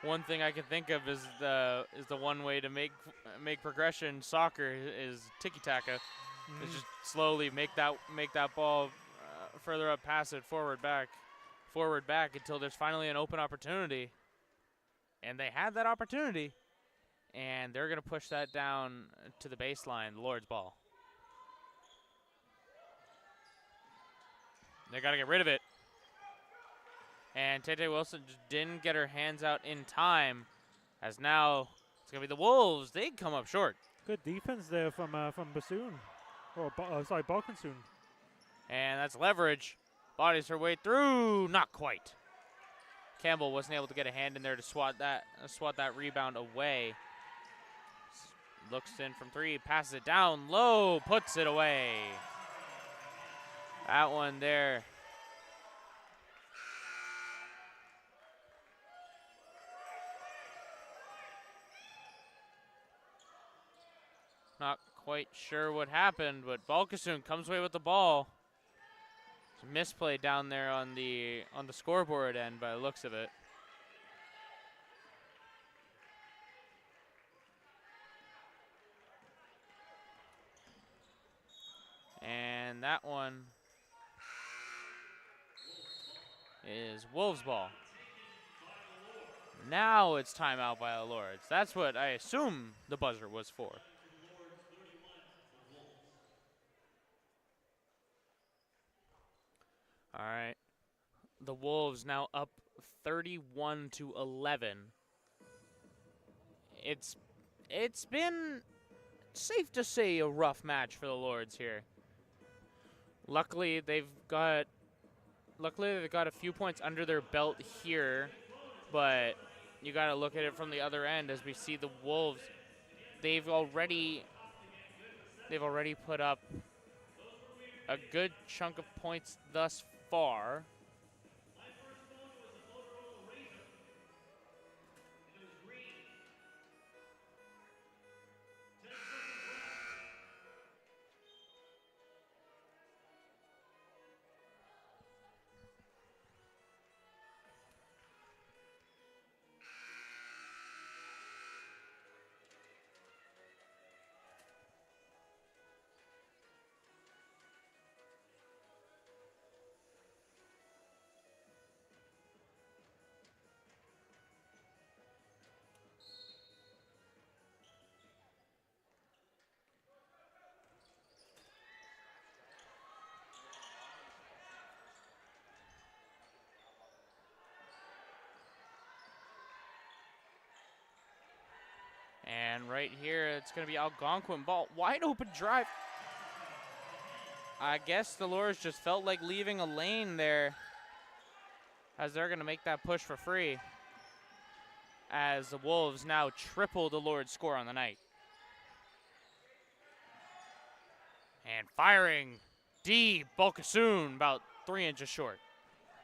One thing I can think of is the one way to make progression soccer is tiki-taka. Is just slowly make that ball further up, pass it forward back until there's finally an open opportunity. And they had that opportunity, and they're going to push that down to the baseline, the Lord's ball. They got to get rid of it. And Tete Wilson just didn't get her hands out in time, as now it's going to be the Wolves. They come up short. Good defense there from Bassoon. Balkansoon. And that's Leverage. Bodies her way through. Not quite. Campbell wasn't able to get a hand in there to swat that rebound away. Looks in from 3, passes it down low, puts it away. That one there. Not quite sure what happened, but Balkasoon comes away with the ball. It's a misplay down there on the scoreboard end by the looks of it. And that one is Wolves ball. Now it's timeout by the Lords. That's what I assume the buzzer was for. All right. The Wolves now up 31-11. It's been safe to say a rough match for the Lords here. Luckily they've got a few points under their belt here, but you got to look at it from the other end as we see the Wolves. They've already put up a good chunk of points thus far. And right here, it's going to be Algonquin ball. Wide open drive. I guess the Lords just felt like leaving a lane there, as they're going to make that push for free, as the Wolves now triple the Lords' score on the night. And firing, D. Bulkasoon, about 3 inches short.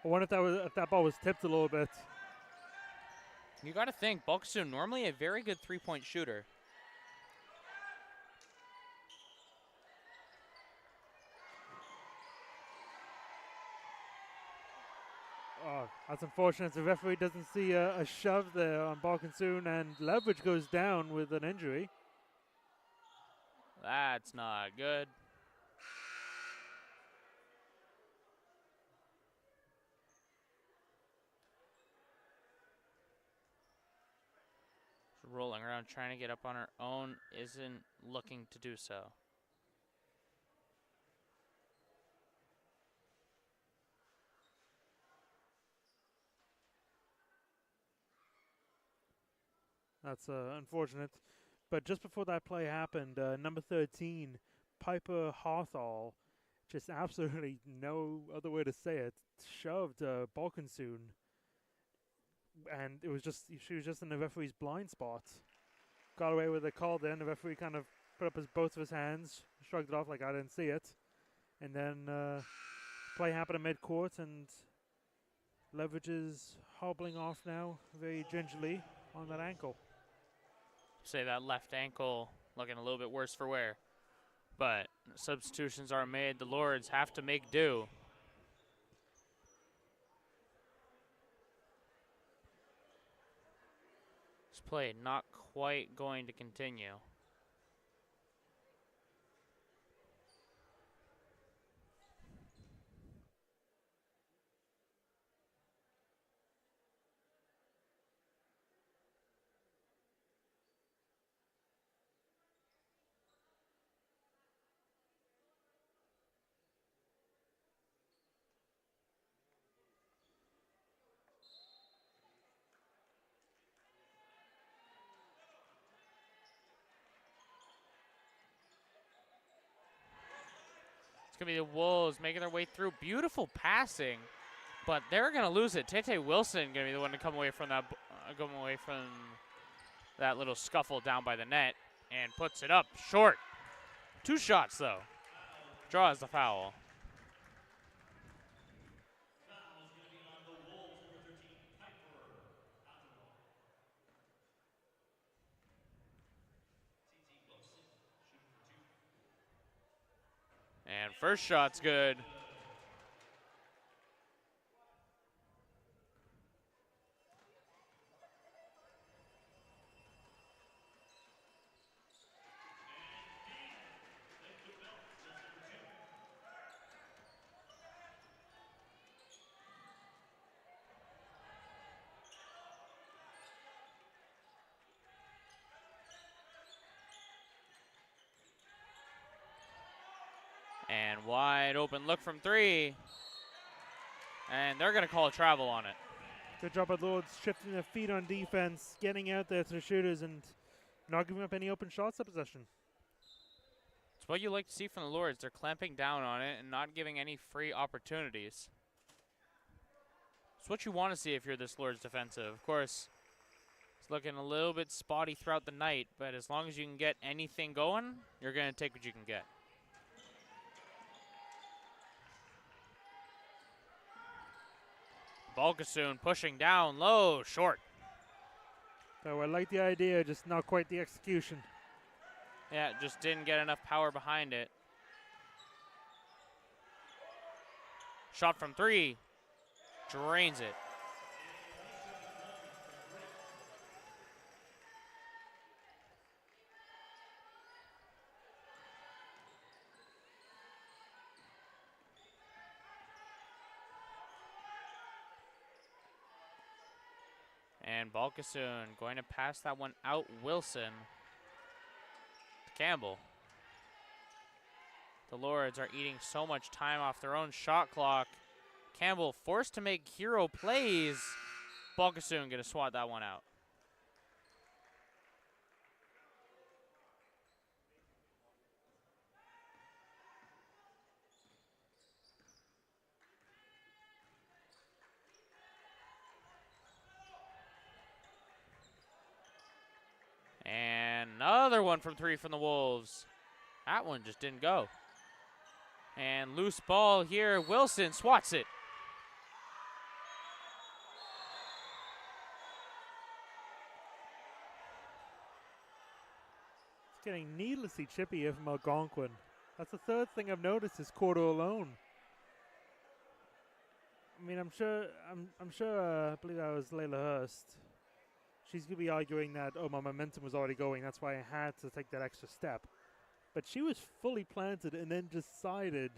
I wonder if that ball was tipped a little bit. You got to think, Bulkasoon, normally a very good three-point shooter. Oh, that's unfortunate. The referee doesn't see a shove there on Bulkasoon, and Leverage goes down with an injury. That's not good. Rolling around trying to get up on her own, isn't looking to do so. That's unfortunate. But just before that play happened, number 13, Piper Hawthall, just absolutely no other way to say it, shoved Bulkasoon. And it was just, she was just in the referee's blind spot. Got away with a call then. The referee kind of put up both of his hands, shrugged it off like I didn't see it. And then play happened in mid-court, and Leverage is hobbling off now very gingerly on that ankle. Say that left ankle looking a little bit worse for wear. But substitutions are made. The Lords have to make do. This play not quite going to continue. It's going to be the Wolves making their way through. Beautiful passing, but they're going to lose it. Tete Wilson going to be the one to come away from that little scuffle down by the net and puts it up short. 2 shots, though. Draws the foul. And first shot's good. And wide open look from 3. And they're going to call a travel on it. Good job by Lords shifting their feet on defense, getting out there to the shooters, and not giving up any open shots at possession. It's what you like to see from the Lords. They're clamping down on it and not giving any free opportunities. It's what you want to see if you're this Lords defensive. Of course, it's looking a little bit spotty throughout the night, but as long as you can get anything going, you're going to take what you can get. Bulkasoon pushing down low, short. So I like the idea, just not quite the execution. Yeah, just didn't get enough power behind it. Shot from 3, drains it. And Bulkasoon going to pass that one out. Wilson to Campbell. The Lords are eating so much time off their own shot clock. Campbell forced to make hero plays. Bulkasoon going to swat that one out. Another one from three from the Wolves. That one just didn't go. And loose ball here. Wilson swats it. It's getting needlessly chippy here from Algonquin. That's the third thing I've noticed this quarter alone. I mean, I'm sure, I believe that was Layla Hurst. She's going to be arguing that, oh, my momentum was already going. That's why I had to take that extra step. But she was fully planted and then decided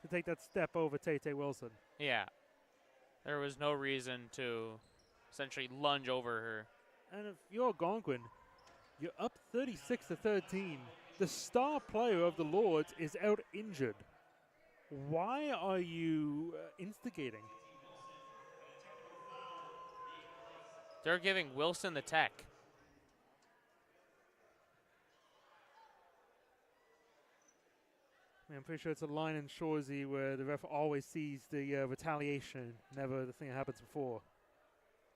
to take that step over Tay Wilson. Yeah. There was no reason to essentially lunge over her. And if you're Algonquin, you're up 36-13. The star player of the Lords is out injured. Why are you instigating? They're giving Wilson the tech. I'm pretty sure it's a line in Shorzy where the ref always sees the retaliation, never the thing that happens before.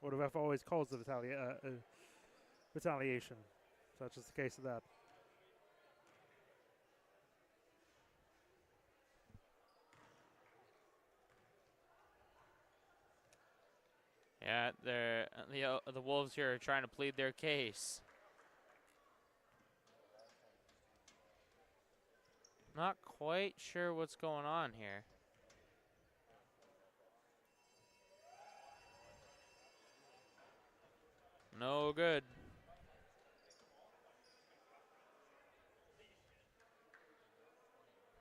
Or the ref always calls the retaliation. So that's just the case of that. Yeah, the Wolves here are trying to plead their case. Not quite sure what's going on here. No good.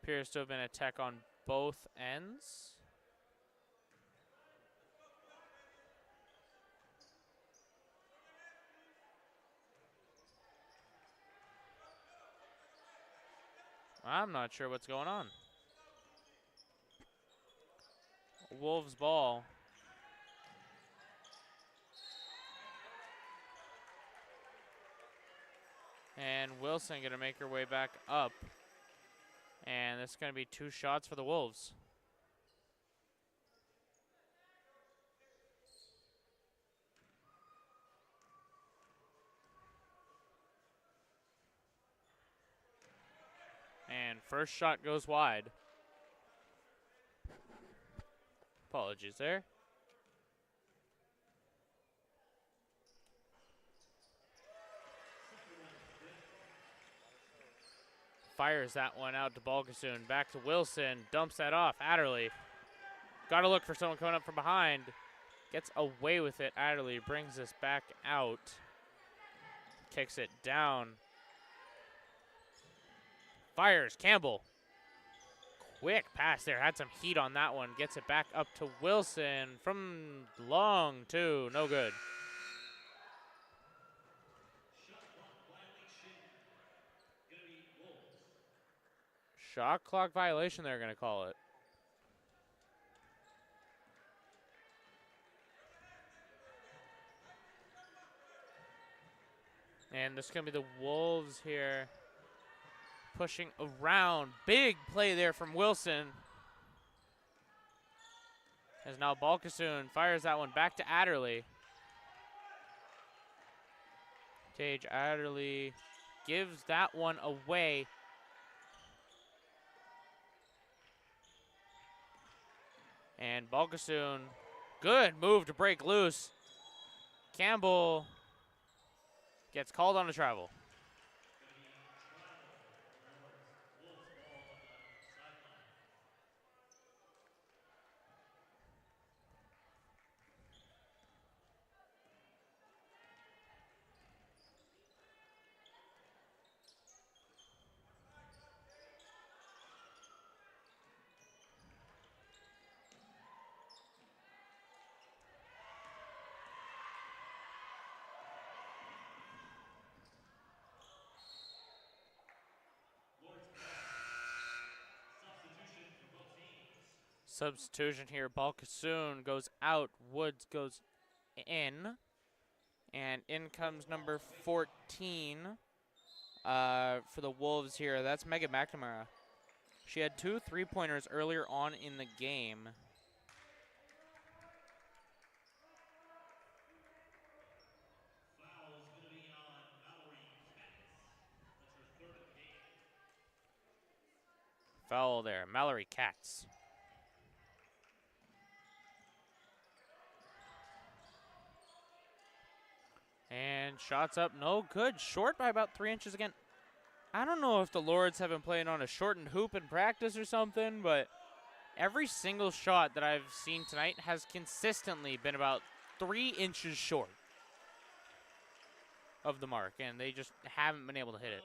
Appears to have been a tech on both ends. I'm not sure what's going on. Wolves ball. And Wilson going to make her way back up. And this is going to be 2 shots for the Wolves. And first shot goes wide. Apologies there. Fires that one out to Balkasoon. Back to Wilson. Dumps that off. Adderley. Got to look for someone coming up from behind. Gets away with it. Adderley brings this back out. Kicks it down. Fires. Campbell. Quick pass there. Had some heat on that one. Gets it back up to Wilson from long two. No good. Shot clock violation, they're going to call it. And this is going to be the Wolves here pushing around. Big play there from Wilson. As now Balkasoon fires that one back to Adderley. Tage Adderley gives that one away. And Balkasoon, good move to break loose. Campbell gets called on a travel. Substitution here. Balkasoon goes out. Woods goes in. And in comes number 14 for the Wolves here. That's Megan McNamara. She had 2 3-pointers earlier on in the game. Foul there. Mallory Katz. And shots up, no good. Short by about 3 inches again. I don't know if the Lords have been playing on a shortened hoop in practice or something, but every single shot that I've seen tonight has consistently been about 3 inches short of the mark, and they just haven't been able to hit it.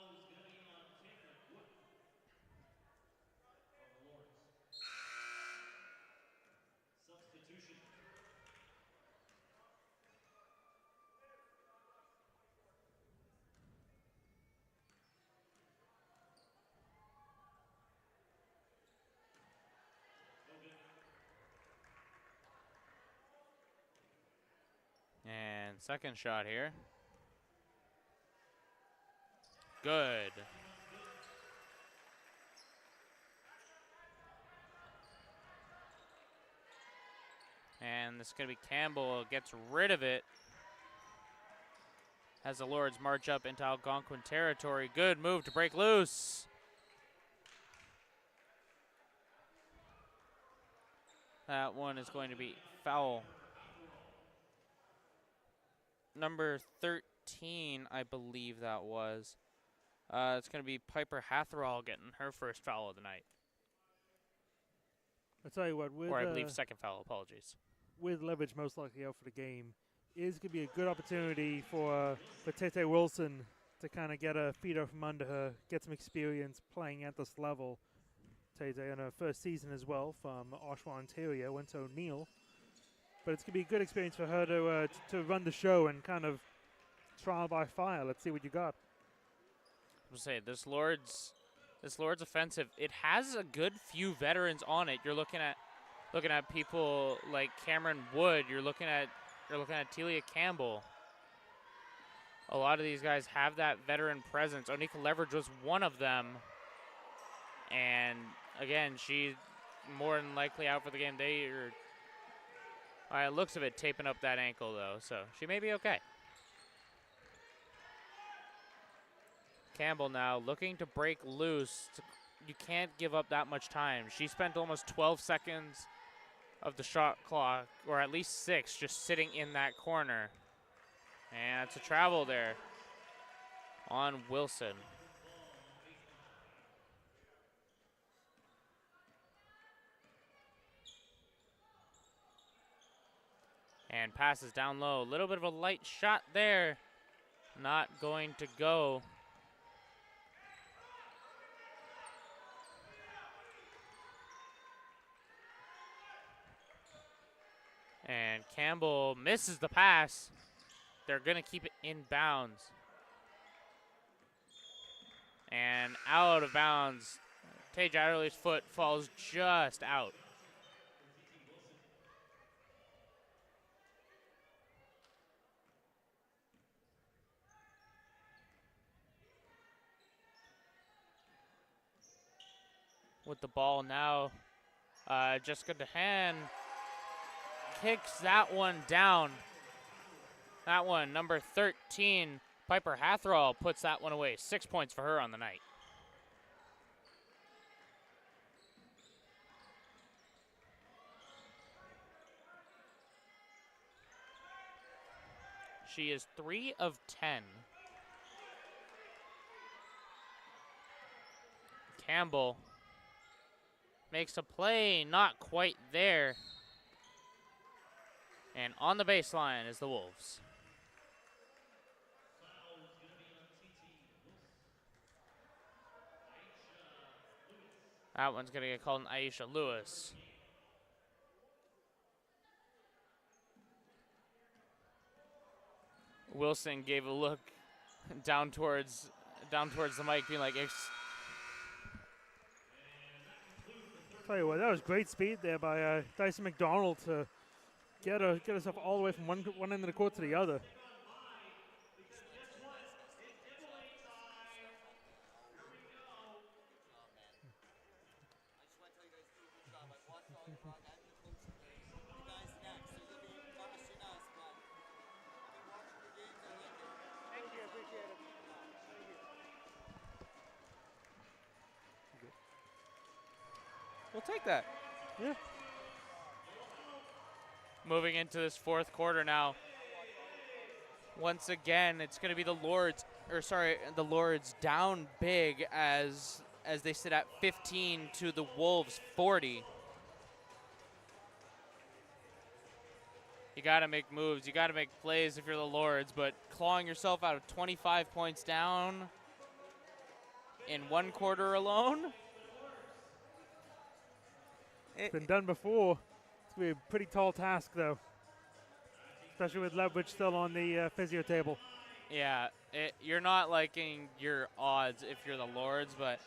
Substitution. And second shot here. Good. And this is going to be Campbell, gets rid of it as the Lords march up into Algonquin territory. Good move to break loose. That one is going to be foul. Number 13, I believe that was. It's going to be Piper Hatherall getting her first foul of the night. I'll tell you what, Or I believe second foul, apologies. with Leverage most likely out for the game, is going to be a good opportunity for Tete Wilson to kind of get her feet up from under her, get some experience playing at this level. Tete on her first season as well from Oshawa, Ontario, went to O'Neill. But it's going to be a good experience for her to run the show and kind of trial by fire. Let's see what you got. I was say this Lord's offensive. It has a good few veterans on it. You're looking at people like Cameron Wood. You're looking at Telia Campbell. A lot of these guys have that veteran presence. Onika Leverage was one of them, and again, she's more than likely out for the game. They are, by the looks of it, taping up that ankle though, so she may be okay. Campbell now looking to break loose. You can't give up that much time. She spent almost 12 seconds of the shot clock, or at least 6, just sitting in that corner. And it's a travel there on Wilson. And passes down low. A little bit of a light shot there. Not going to go. And Campbell misses the pass. They're going to keep it in bounds. And out of bounds. Tage Adderley's foot falls just out. With the ball now, Jessica DeHaan kicks that one down. That one, number 13, Piper Hatherall puts that one away. 6 points for her on the night. She is 3 of 10. Campbell makes a play, not quite there. And on the baseline is the Wolves. That one's going to get called an Aisha Lewis. Wilson gave a look down towards the mic, being like, Tell you what, that was great speed there by Dyson McDonald to get herself all the way from one end of the court to the other. take that. Yeah. Moving into this fourth quarter now. Once again, it's going to be the Lords down big as they sit at 15 to the Wolves 40. You got to make moves. You got to make plays if you're the Lords, but clawing yourself out of 25 points down in one quarter alone? It's been done before. It's going to be a pretty tall task, though, especially with Leverage still on the physio table. Yeah, you're not liking your odds if you're the Lords, but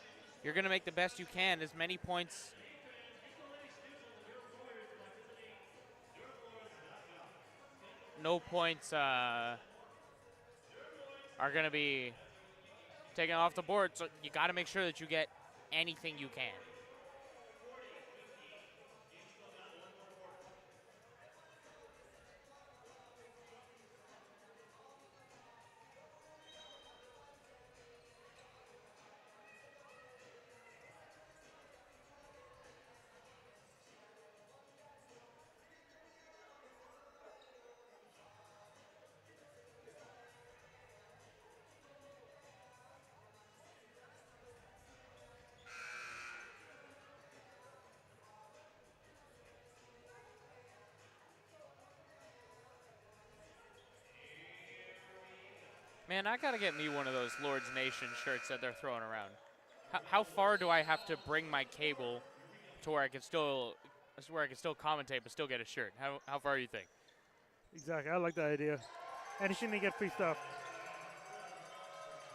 you're going to make the best you can. As many points. No points are going to be taken off the board, so you got to make sure that you get anything you can. Man, I got to get me one of those Lords Nation shirts that they're throwing around. How far do I have to bring my cable to where I can still commentate but still get a shirt? How far do you think? Exactly. I like that idea. And you shouldn't get free stuff.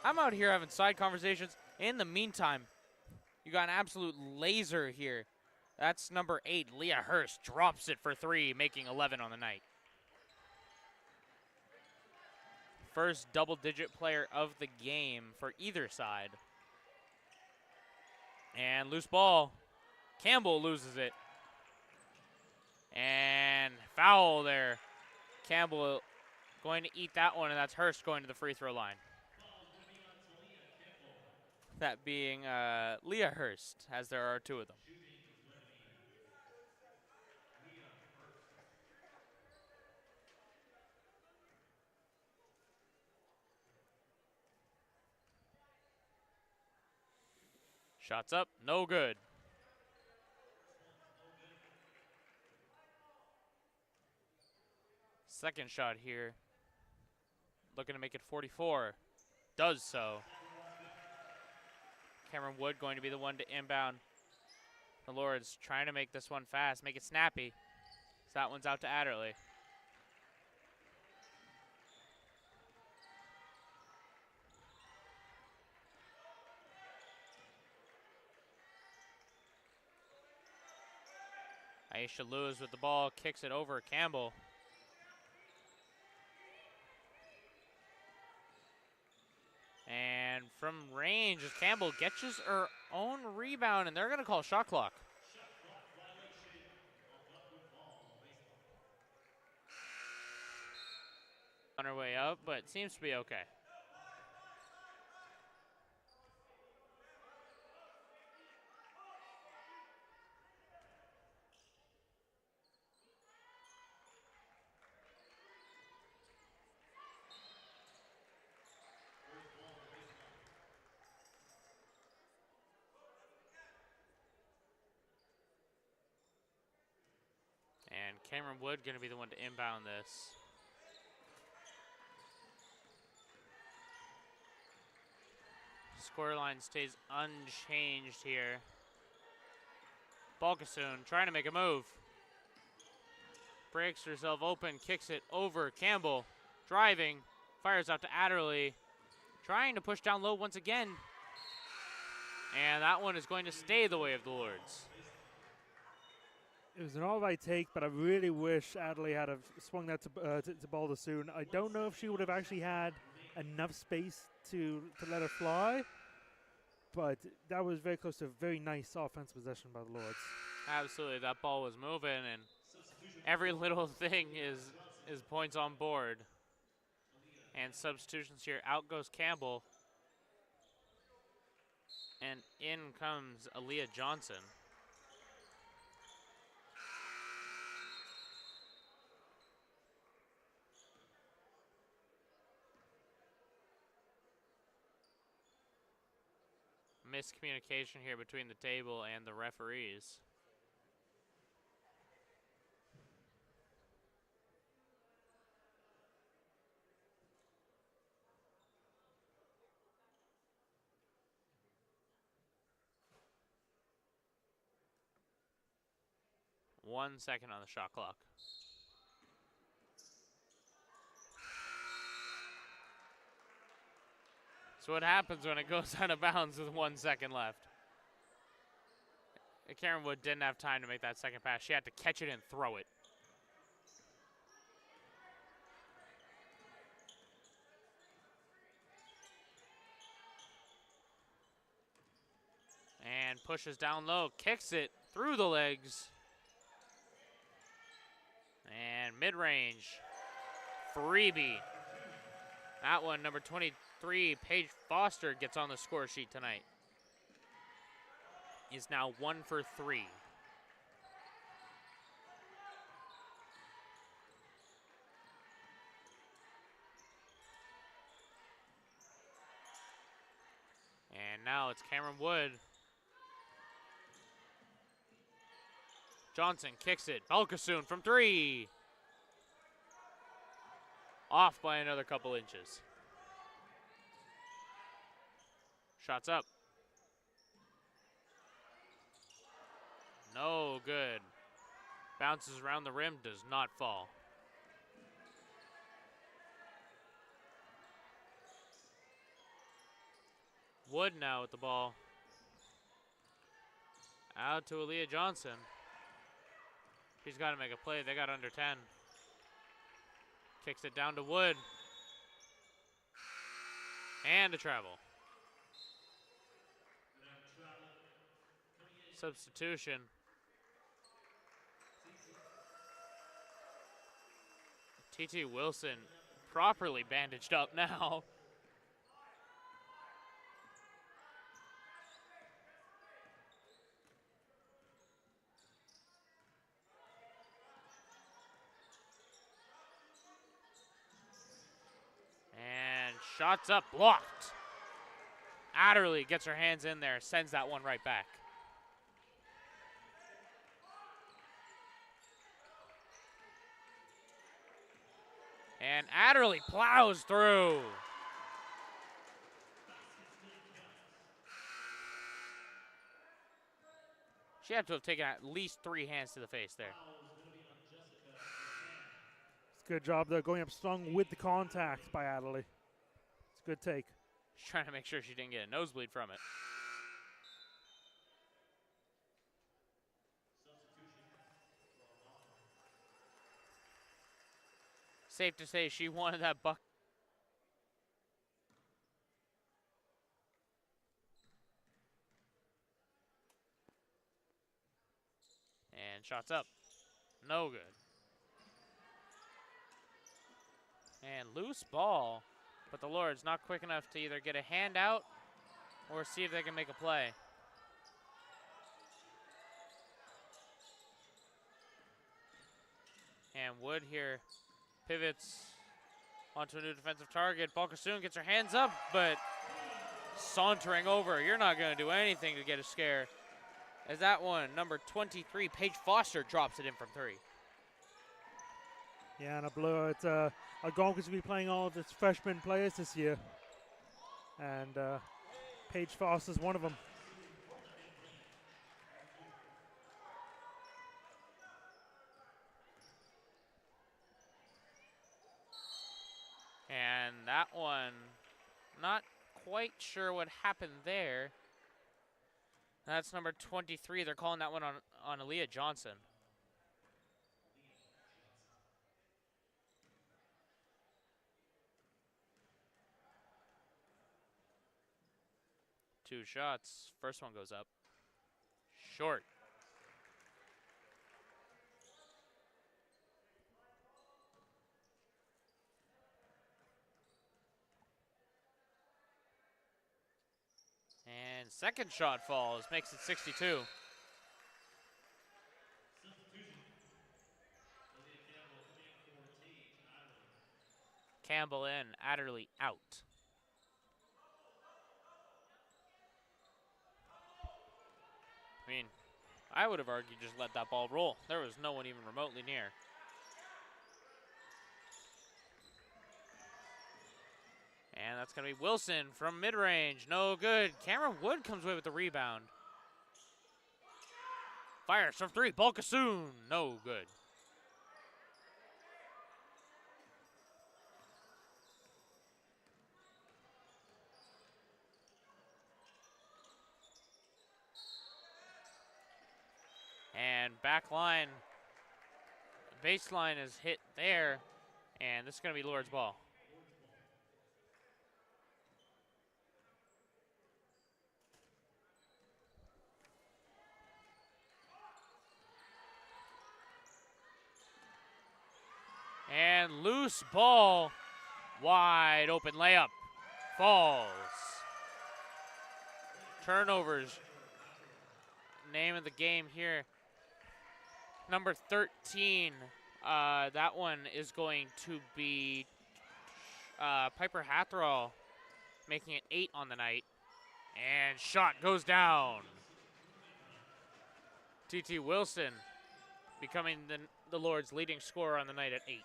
I'm out here having side conversations. In the meantime, you got an absolute laser here. That's number 8, Leah Hurst, drops it for 3, making 11 on the night. First double-digit player of the game for either side. And loose ball. Campbell loses it. And foul there. Campbell going to eat that one, and that's Hurst going to the free throw line. That being Leah Hurst, as there are 2 of them. Shots up, no good. Second shot here. Looking to make it 44. Does so. Cameron Wood going to be the one to inbound. The Lords trying to make this one fast, make it snappy. So that one's out to Adderley. Aisha Lewis with the ball, kicks it over Campbell. And from range, Campbell gets her own rebound, and they're going to call shot clock. On her way up, but seems to be okay. And Cameron Wood going to be the one to inbound this. Scoreline stays unchanged here. Balkasoon trying to make a move. Breaks herself open, kicks it over Campbell. Driving, fires out to Adderley. Trying to push down low once again. And that one is going to stay the way of the Lords. It was an all-right take, but I really wish Adderley had have swung that to Baldasoon. I don't know if she would have actually had enough space to let her fly, but that was very close to a very nice offensive possession by the Lords. Absolutely, that ball was moving, and every little thing is points on board. And substitutions here. Out goes Campbell. And in comes Aaliyah Johnson. miscommunication here between the table and the referees. One second on the shot clock. So what happens when it goes out of bounds with 1 second left? Karen Wood didn't have time to make that second pass. She had to catch it and throw it. And pushes down low, kicks it through the legs. And mid-range, freebie. That one, number 23, Paige Foster, gets on the score sheet tonight. Is now 1 for 3. And now it's Cameron Wood. Johnson kicks it. Belkasoon from 3. Off by another couple inches. Shots up. No good. Bounces around the rim, does not fall. Wood now with the ball. Out to Aaliyah Johnson. She's got to make a play. They got under 10. Kicks it down to Wood. And a travel. Substitution. T.T. Wilson properly bandaged up now. And shots up, blocked. Adderley gets her hands in there, sends that one right back. And Adderley plows through. She had to have taken at least 3 hands to the face there. It's a good job there, going up strong with the contact by Adderley. It's a good take. She's trying to make sure she didn't get a nosebleed from it. Safe to say she wanted that buck. And shots up. No good. And loose ball. But the Lords not quick enough to either get a hand out or see if they can make a play. And Wood here pivots onto a new defensive target. Balkasoon gets her hands up, but sauntering over. You're not going to do anything to get a scare. As that one, number 23, Paige Foster, drops it in from 3. Yeah, and a blur. It's Algonquin will be playing all of its freshman players this year. And Paige Foster's one of them. And that one, not quite sure what happened there. That's number 23. They're calling that one on Aaliyah Johnson. Two shots. First one goes up. Short. And second shot falls, makes it 62. Campbell in, Adderley out. mean, I would have argued just let that ball roll. There was no one even remotely near. And that's going to be Wilson from mid-range. No good. Cameron Wood comes away with the rebound. Fires from three. Balkasoon. No good. And backline, baseline is hit there, and this is going to be Lord's ball. And loose ball, wide open layup, falls. Turnovers, name of the game here. Number 13, that one is going to be Piper Hathrawal, making it 8 on the night. And shot goes down. T.T. Wilson becoming the Lord's leading scorer on the night at 8.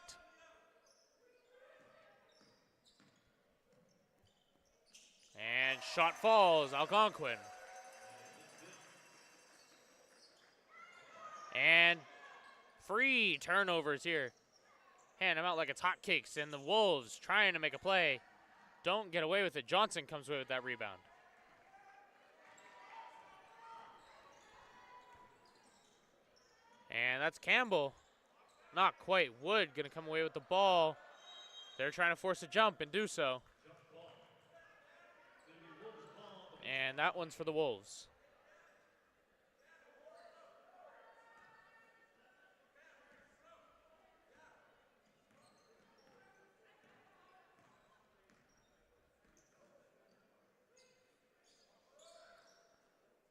And shot falls, Algonquin. And free turnovers here. Hand them out like it's hotcakes, and the Wolves trying to make a play. Don't get away with it. Johnson comes away with that rebound. And that's Campbell. Not quite. Wood going to come away with the ball. They're trying to force a jump and do so. And that one's for the Wolves.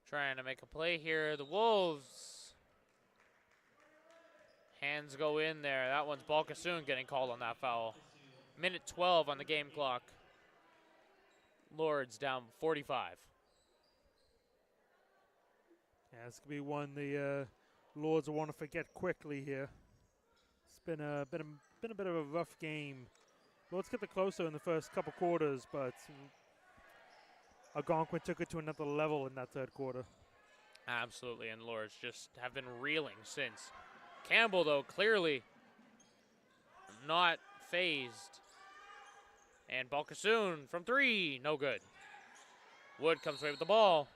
Trying to make a play here. The Wolves. Hands go in there. That one's Balkasoon getting called on that foul. Minute 12 on the game clock. Lords down 45. Yeah, this could be one the Lords will want to forget quickly here. It's been a bit of a rough game. Lords kept it closer in the first couple quarters, but Algonquin took it to another level in that third quarter. Absolutely, and Lords just have been reeling since. Campbell, though, clearly not phased. And Balkasoon from three, no good. Wood comes away with the ball.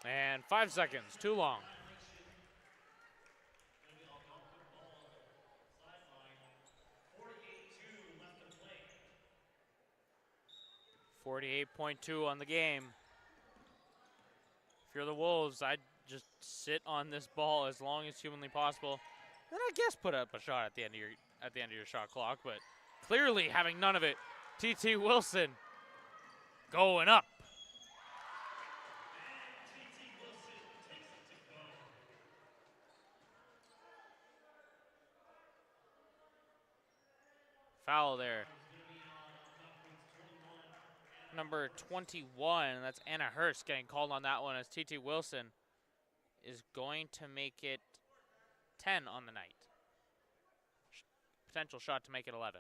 And 5 seconds, too long. .2 on the game. If you're the Wolves, I'd just sit on this ball as long as humanly possible. Then I guess put up a shot at the end of your shot clock, but clearly having none of it. T.T. Wilson going up. Foul there. Number 21, that's Anna Hurst getting called on that one as T.T. Wilson is going to make it 10 on the night. Potential shot to make it 11.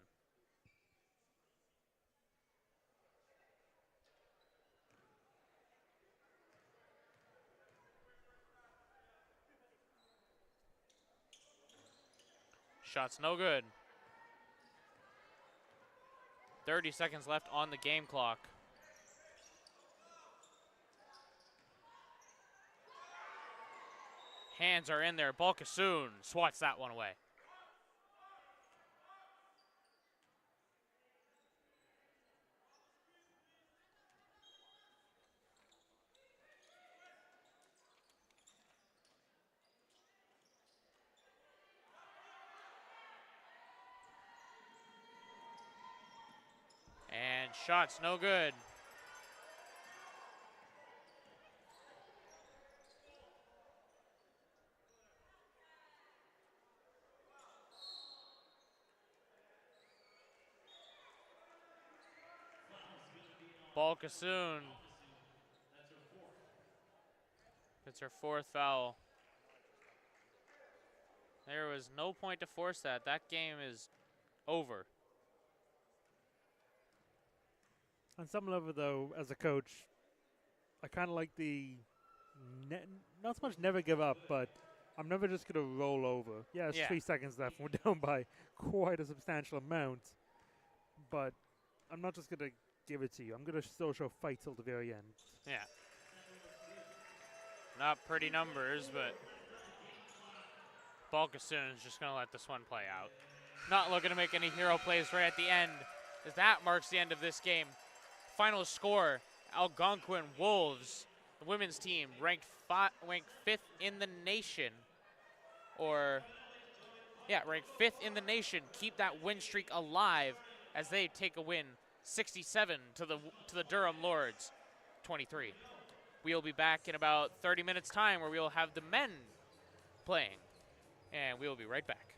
Shot's no good. 30 seconds left on the game clock. Hands are in there. Balkasoon swats that one away. Shots no good. Balkasoon gets her 4th foul. There was no point to force that. That game is over. On some level, though, as a coach, I kind of like the not so much never give up, but I'm never just going to roll over. Yeah, it's 3 seconds left. We're down by quite a substantial amount, but I'm not just going to give it to you. I'm going to still show fight till the very end. Yeah. Not pretty numbers, but Balkasoon is just going to let this one play out. Not looking to make any hero plays right at the end, as that marks the end of this game. Final score, Algonquin Wolves, the women's team, ranked 5th in the nation. Ranked 5th in the nation, keep that win streak alive as they take a win 67 to the Durham Lords 23. We'll be back in about 30 minutes time where we'll have the men playing, and we'll be right back.